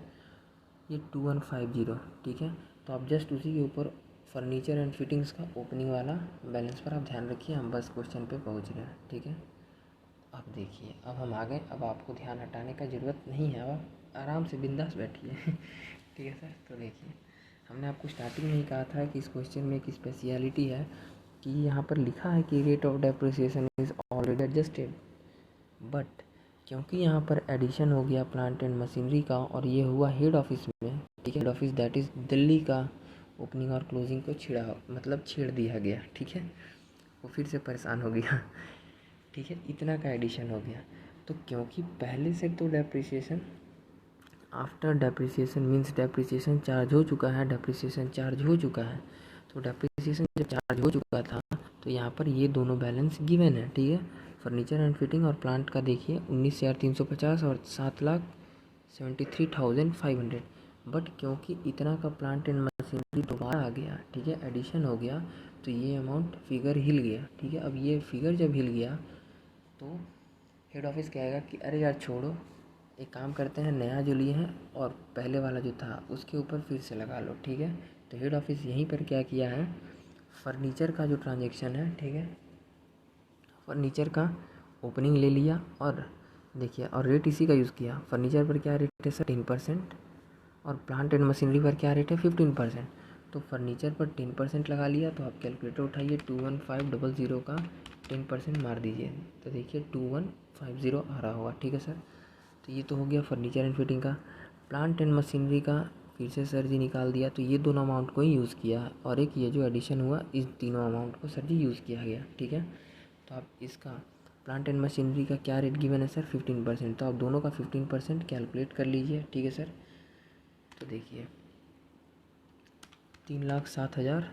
A: ये 2150, ठीक है। तो आप जस्ट उसी के ऊपर फर्नीचर एंड फिटिंग्स का ओपनिंग वाला बैलेंस पर आप ध्यान रखिए, हम बस क्वेश्चन पे पहुँच रहे हैं, ठीक है। अब देखिए, अब हम आ गए, अब आपको ध्यान हटाने का ज़रूरत नहीं है, अब आप आराम से बिंदास बैठिए ठीक है सर। तो देखिए, हमने आपको स्टार्टिंग में ही कहा था कि इस क्वेश्चन में एक स्पेशलिटी है कि यहाँ पर लिखा है कि rate of depreciation is already adjusted, but क्योंकि यहाँ पर एडिशन हो गया प्लांट एंड मशीनरी का और ये हुआ हेड ऑफिस में, ठीक है, head office that is Delhi का, ओपनिंग और क्लोजिंग को छेड़ दिया गया, ठीक है। वो फिर से परेशान हो गया ठीक है, इतना का एडिशन हो गया। तो क्योंकि पहले से तो depreciation, after depreciation means depreciation charge हो चुका है, डेप्रिसिएशन चार्ज हो चुका है। तो डेप्रिसिएशन जब चार्ज हो चुका था तो यहाँ पर ये दोनों बैलेंस गिवन है, ठीक है। फर्नीचर एंड फिटिंग और प्लांट का देखिए 19,350 और 7,73,500। बट क्योंकि इतना का प्लांट एंड मशीनरी दोबारा आ गया, ठीक है, एडिशन हो गया, तो ये अमाउंट फिगर हिल गया, ठीक है। अब ये फिगर जब हिल गया तो हेड ऑफिस कहेगा कि अरे यार छोड़ो, एक काम करते हैं, नया जो लिए हैं और पहले वाला जो था उसके ऊपर फिर से लगा लो, ठीक है। तो हेड ऑफिस यहीं पर क्या किया है, फर्नीचर का जो ट्रांजेक्शन है, ठीक है, फर्नीचर का ओपनिंग ले लिया और देखिए, और रेट इसी का यूज़ किया। फर्नीचर पर क्या रेट है सर, 10%, और प्लांट एंड मशीनरी पर क्या रेट है, 15%। तो फर्नीचर पर 10% लगा लिया, तो आप कैलकुलेटर उठाइए, 21500 का 10% मार दीजिए, तो देखिए 2150 आ रहा होगा, ठीक है सर। तो ये तो हो गया फर्नीचर एंड फिटिंग का। प्लांट एंड मशीनरी का फिर से सर जी निकाल दिया, तो ये दोनों अमाउंट को ही यूज़ किया, और एक ये जो एडिशन हुआ, इस तीनों अमाउंट को सर जी यूज़ किया गया, ठीक है। तो आप इसका प्लांट एंड मशीनरी का क्या रेट गिवन है सर, 15%, तो आप दोनों का 15% कैलकुलेट कर लीजिए, ठीक है सर। तो देखिए 3,07,000,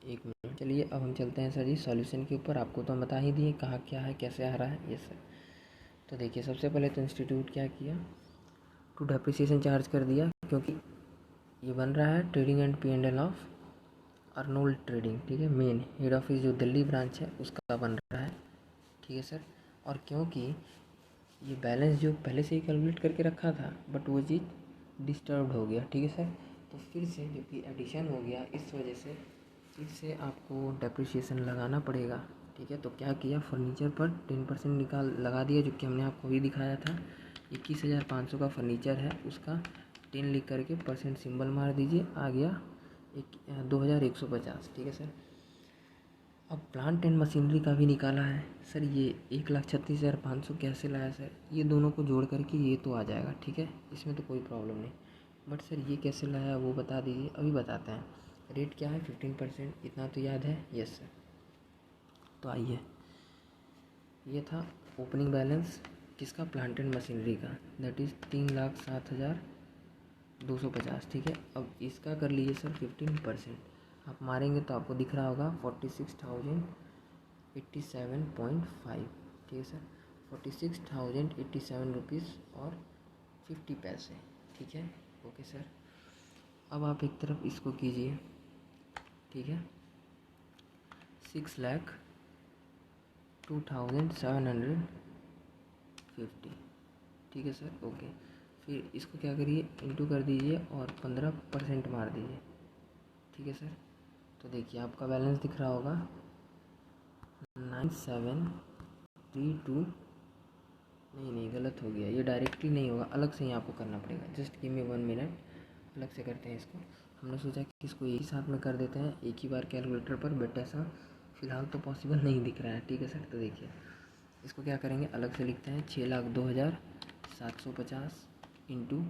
A: एक मिनट, चलिए अब हम चलते हैं सर जी सॉल्यूशन के ऊपर। आपको तो हम बता ही दिए कहाँ क्या है, कैसे आ रहा है, ये सर। तो देखिए, सबसे पहले तो इंस्टीट्यूट क्या किया, टू डेप्रिसिएशन चार्ज कर दिया, क्योंकि ये बन रहा है trading and P&L of Arnold trading, ठीक है। मेन हेड ऑफिस जो दिल्ली ब्रांच है उसका बन रहा है, ठीक है सर। और क्योंकि ये बैलेंस जो पहले से ही कैलकुलेट करके रखा था, बट वो चीज़ डिस्टर्ब हो गया, ठीक है सर। तो फिर से जो कि एडिशन हो गया, इस वजह से फिर से आपको डेप्रिसिएशन लगाना पड़ेगा, ठीक है। तो क्या किया, फर्नीचर पर 10% लगा दिया, जो कि हमने आपको भी दिखाया था। 21,500 का फर्नीचर है, उसका 10 लिख करके परसेंट सिंबल मार दीजिए, आ गया 2,150, ठीक है सर। अब प्लांट एंड मशीनरी का भी निकाला है सर, ये 1,36,500 कैसे लाया सर, ये दोनों को जोड़ करके ये तो आ जाएगा, ठीक है, इसमें तो कोई प्रॉब्लम नहीं। बट सर ये कैसे लाया वो बता दीजिए, अभी बताते हैं। रेट क्या है, 15%, इतना तो याद है, यस सर। तो आइए, ये था ओपनिंग बैलेंस किसका, प्लांट एंड मशीनरी का, दैट इज़ 3,07,250, ठीक है। अब इसका कर लीजिए सर 15%, आप मारेंगे तो आपको दिख रहा होगा 46,087.5, ठीक है सर, 46,087 रुपीज़ और 50 पैसे, ठीक है, ओके सर। अब आप एक तरफ इसको कीजिए, ठीक है, 6,02,750, ठीक है सर, ओके। फिर इसको क्या करिए, इंटू कर दीजिए और 15% मार दीजिए, ठीक है सर। तो देखिए आपका बैलेंस दिख रहा होगा 9732, नहीं गलत हो गया, ये डायरेक्टली नहीं होगा, अलग से ही आपको करना पड़ेगा, जस्ट गिव मी 1 मिनट, अलग से करते हैं इसको। हमने सोचा कि इसको एक ही साथ में कर देते हैं, एक ही बार कैलकुलेटर पर, बट ऐसा फ़िलहाल तो पॉसिबल नहीं दिख रहा है, ठीक है सर। तो देखिए इसको क्या करेंगे, अलग से लिखते हैं, 6,02,750 इंटू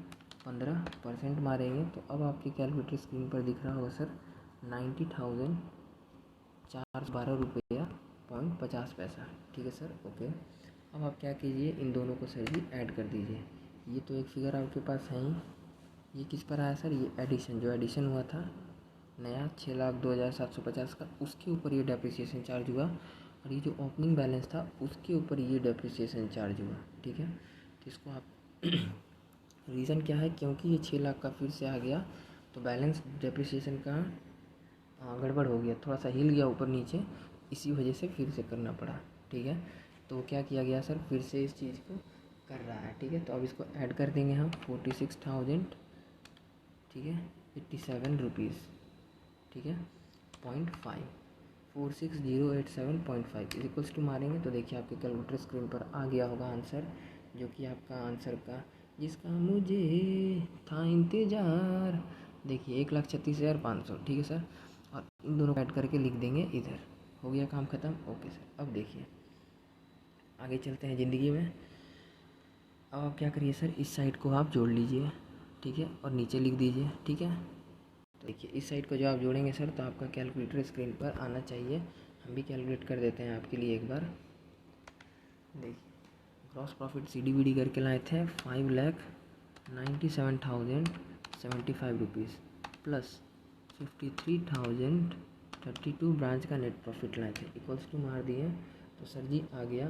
A: 15% मारेंगे, तो अब आपके कैलकुलेटर स्क्रीन पर दिख रहा होगा सर 90,412 रुपया पॉइंट 50 पैसा, ठीक है सर, ओके। अब आप क्या कीजिए, इन दोनों को सर जी ऐड कर दीजिए, ये तो एक फिगर आपके पास है ही, ये किस पर आया सर, ये एडिशन, जो एडिशन हुआ था नया 6,02,750 का, उसके ऊपर ये डेप्रिसिएशन चार्ज हुआ, और ये जो ओपनिंग बैलेंस था उसके ऊपर ये डेप्रिसिएशन चार्ज हुआ, ठीक है। तो इसको आप रीज़न क्या है, क्योंकि ये 6 लाख का फिर से आ गया तो बैलेंस डेप्रिसिएशन का गड़बड़ हो गया, थोड़ा सा हिल गया ऊपर नीचे, इसी वजह से फिर से करना पड़ा। ठीक है, तो क्या किया गया सर, फिर से इस चीज़ को कर रहा है। ठीक है, तो अब इसको ऐड कर देंगे हम 46,000, ठीक है, 87 रुपीज़, ठीक है, 0.5, 46087.5 इज इक्वल्स टू मारेंगे तो देखिए आपके कैलकुलेटर स्क्रीन पर आ गया होगा आंसर, जो कि आपका आंसर का जिसका मुझे था इंतज़ार, देखिए 1,36,500। ठीक है सर, और इन दोनों को ऐड करके लिख देंगे इधर। हो गया काम ख़त्म। ओके सर, अब देखिए आगे चलते हैं ज़िंदगी में। अब आप क्या करिए सर, इस साइड को आप जोड़ लीजिए, ठीक है, और नीचे लिख दीजिए। ठीक है, तो देखिए इस साइड को जो आप जोड़ेंगे सर तो आपका कैलकुलेटर स्क्रीन पर आना चाहिए। हम भी कैलकुलेट कर देते हैं आपके लिए एक बार। देखिए ग्रॉस प्रॉफिट CDBD करके लाए थे 5,97,075 रुपीज़ प्लस 53,032 ब्रांच का नेट प्रॉफिट लाए थे, इक्वल्स टू मार दिए तो सर जी आ गया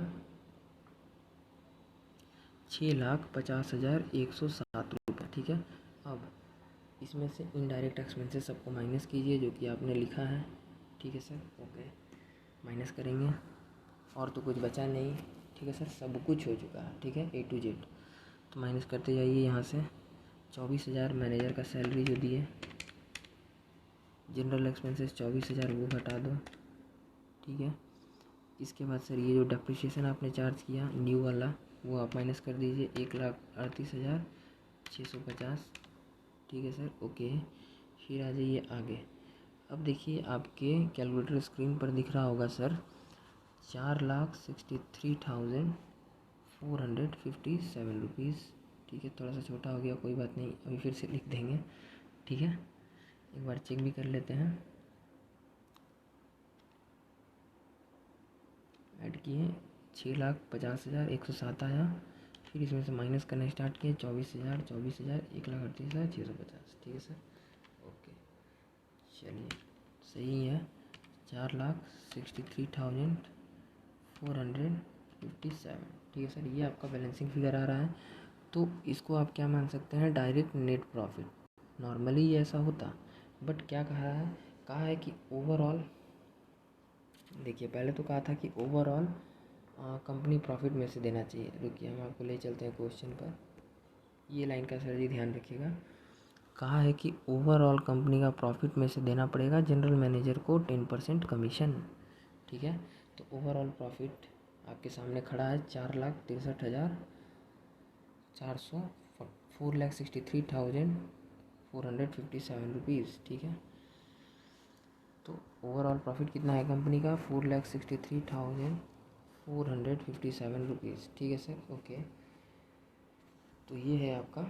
A: 6,50,107 रुपये। ठीक है, अब इसमें से इनडायरेक्ट एक्सपेंसेस सबको माइनस कीजिए जो कि आपने लिखा है। ठीक है सर, ओके, माइनस करेंगे और तो कुछ बचा नहीं। ठीक है सर, सब कुछ हो चुका है। ठीक है, A to Z, तो माइनस करते जाइए यहाँ से। 24,000 मैनेजर का सैलरी जो दिए, जनरल एक्सपेंसेस 24,000 वो घटा दो। ठीक है, इसके बाद सर ये जो डेप्रिसिएशन आपने चार्ज किया न्यू वाला वो आप माइनस कर दीजिए, 1,38,650। ठीक है सर, ओके, फिर आ जाइए आगे। अब देखिए आपके कैलकुलेटर स्क्रीन पर दिख रहा होगा सर 4,63,457 रुपीज़। ठीक है, थोड़ा सा छोटा हो गया, कोई बात नहीं, अभी फिर से लिख देंगे। ठीक है, एक बार चेक भी कर लेते हैं। ऐड किए 6,50,107 आया, फिर इसमें से माइनस करना स्टार्ट किए 24,000, 24,000, 1,38,650। ठीक है सर, ओके, चलिए सही है, 4,63,457। ठीक है सर, ये आपका बैलेंसिंग फिगर आ रहा है। तो इसको आप क्या मान सकते हैं, डायरेक्ट नेट प्रॉफिट। नॉर्मली ये ऐसा होता, बट क्या कहा है कि ओवरऑल, देखिए पहले तो कहा था कि ओवरऑल कंपनी प्रॉफिट में से देना चाहिए। रुकिए हम आपको ले चलते हैं क्वेश्चन पर, ये लाइन का सर जी ध्यान रखिएगा। कहा है कि ओवरऑल कंपनी का प्रॉफिट में से देना पड़ेगा जनरल मैनेजर को 10% कमीशन। ठीक है, तो ओवरऑल प्रॉफिट आपके सामने खड़ा है 4,63,400, 4,63,457 रुपीज़। ठीक है, तो ओवरऑल प्रॉफिट कितना है कंपनी का, 4,63,457 रुपीज़। ठीक है सर, ओके, तो ये है आपका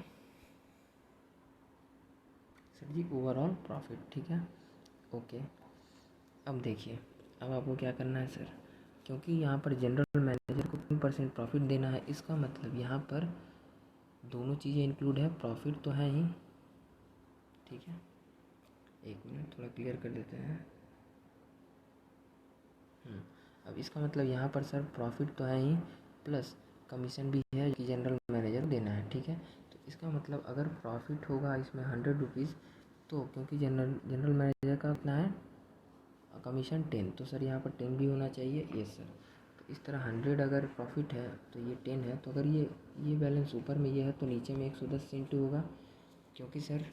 A: सर जी ओवरऑल प्रॉफिट। ठीक है, ओके, अब देखिए, अब आपको क्या करना है सर, क्योंकि यहाँ पर जनरल मैनेजर को 10% प्रॉफिट देना है, इसका मतलब यहाँ पर दोनों चीज़ें इंक्लूड है, प्रॉफिट तो है ही। ठीक है, एक मिनट थोड़ा क्लियर कर देते हैं। अब इसका मतलब यहाँ पर सर प्रॉफिट तो है ही, प्लस कमीशन भी है कि जनरल मैनेजर देना है। ठीक है, तो इसका मतलब अगर प्रॉफिट होगा इसमें 100 रुपीज़, तो क्योंकि जनरल मैनेजर का कितना है कमीशन 10, तो सर यहाँ पर 10 भी होना चाहिए। यस सर, तो इस तरह 100 अगर प्रॉफिट है तो ये 10 है, तो अगर ये बैलेंस ऊपर में ये है तो नीचे में 110 से इंटू होगा, क्योंकि सर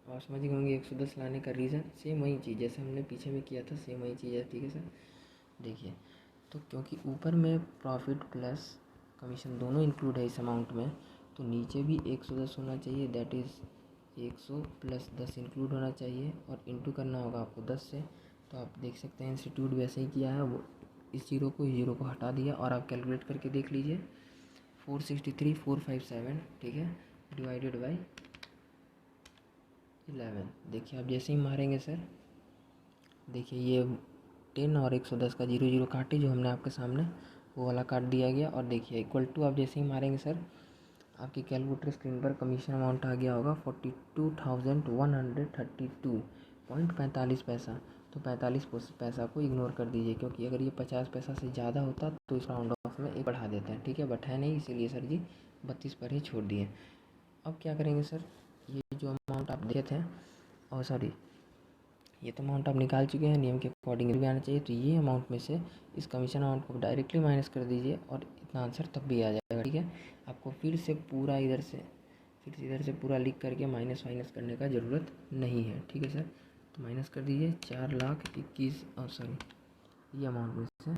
A: आप समझ गए होंगे 110 लाने का रीज़न सेम वही चीज़ जैसे हमने पीछे में किया था, सेम वही चीज़ है। ठीक है सर, देखिए, तो क्योंकि ऊपर में प्रॉफिट प्लस कमीशन दोनों इंक्लूड है इस अमाउंट में, तो नीचे भी 110 होना चाहिए, दैट इज़ 100 प्लस 10 इंक्लूड होना चाहिए और इंटू करना होगा आपको 10 से। तो आप देख सकते हैं इंस्टीट्यूट वैसे ही किया है, वो इस जीरो को हटा दिया और आप कैलकुलेट करके देख लीजिए 463,457। ठीक है, डिवाइडेड बाई 11। देखिए आप जैसे ही मारेंगे सर, देखिए ये 10 और 110 का 0 काटे जो हमने आपके सामने वो वाला काट दिया गया, और देखिए इक्वल टू आप जैसे ही मारेंगे सर आपकी कैलकुलेटर स्क्रीन पर कमीशन अमाउंट आ गया होगा 42,132.45 पैसा। तो 45 पैसा को इग्नोर कर दीजिए, क्योंकि अगर ये 50 पैसा से ज़्यादा होता तो इस राउंड ऑफ में एक बढ़ा देते हैं। ठीक है, बट है नहीं, इसीलिए सर जी 32 पर ही छोड़ दिए। अब क्या करेंगे सर, ये जो अमाउंट आप देते थे, और सॉरी ये तो अमाउंट आप निकाल चुके हैं, नियम के अकॉर्डिंग भी आना चाहिए, तो ये अमाउंट में से इस कमीशन अमाउंट को डायरेक्टली माइनस कर दीजिए और इतना आंसर तब भी आ जाएगा। ठीक है, आपको फिर से इधर से पूरा लिख करके माइनस करने का ज़रूरत नहीं है। ठीक है सर, तो माइनस कर दीजिए 4,21,000 और सॉरी ये अमाउंट में से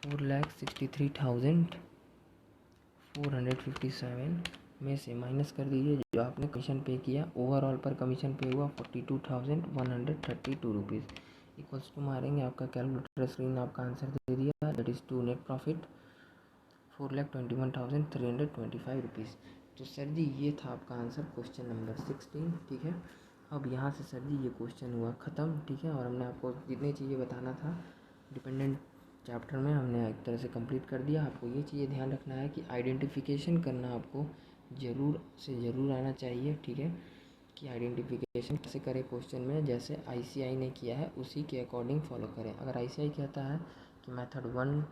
A: 4,63,457 में से माइनस कर दीजिए जो आपने कमीशन पे किया। ओवरऑल पर कमीशन पे हुआ 42,132 रुपीज़। इक्वल्स टू मारेंगे, आपका कैलकुलेटर स्क्रीन आपका आंसर दे दिया, that is to net profit 4,21,325 rupees. तो सर जी ये था आपका आंसर क्वेश्चन नंबर 16। ठीक है, अब यहाँ से सर जी ये क्वेश्चन हुआ ख़त्म। ठीक है, और हमने आपको जितनी चीज़ें बताना था डिपेंडेंट चैप्टर में हमने एक तरह से कंप्लीट कर दिया। आपको ये चीज़ें ध्यान रखना है कि आइडेंटिफिकेशन करना आपको ज़रूर से ज़रूर आना चाहिए। ठीक है, कि आइडेंटिफिकेशन कैसे करें क्वेश्चन में, जैसे आईसीआई ने किया है उसी के अकॉर्डिंग फॉलो करें। अगर आईसीआई कहता है कि मेथड 1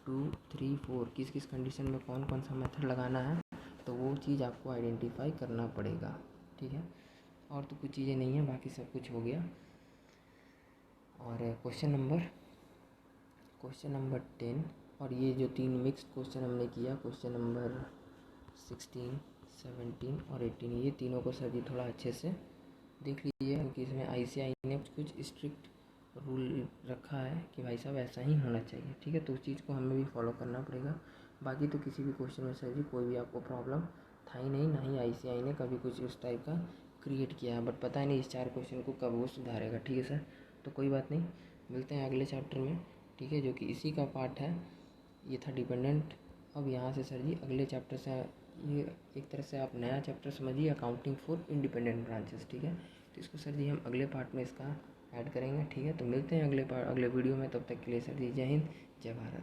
A: 2 3 4 किस किस कंडीशन में कौन कौन सा मेथड लगाना है, तो वो चीज़ आपको आइडेंटिफाई करना पड़ेगा। ठीक है, और तो कुछ चीज़ें नहीं है, बाकी सब कुछ हो गया। और क्वेश्चन नंबर 10 और ये जो 3 मिक्स्ड क्वेश्चन हमने किया, क्वेश्चन नंबर 16, 17 और 18, ये तीनों को सर जी थोड़ा अच्छे से देख लीजिए, क्योंकि इसमें आईसीआई ने कुछ स्ट्रिक्ट रूल रखा है कि भाई साहब ऐसा ही होना चाहिए। ठीक है, तो उस चीज़ को हमें भी फॉलो करना पड़ेगा। बाकी तो किसी भी क्वेश्चन में सर जी कोई भी आपको प्रॉब्लम था ही नहीं, ना ही आईसीआई ने कभी कुछ उस टाइप का क्रिएट किया है, बट पता नहीं इस 4 क्वेश्चन को कब वो सुधारेगा। ठीक है सर, तो कोई बात नहीं, मिलते हैं अगले चैप्टर में। ठीक है, जो कि इसी का पार्ट है, ये था डिपेंडेंट। अब यहाँ से सर जी अगले चैप्टर से ये एक तरह से आप नया चैप्टर समझिए, अकाउंटिंग फॉर इंडिपेंडेंट ब्रांचेस। ठीक है, तो इसको सर जी हम अगले पार्ट में इसका ऐड करेंगे। ठीक है, तो मिलते हैं अगले वीडियो में, तब तक के लिए सर जी जय हिंद जय भारत।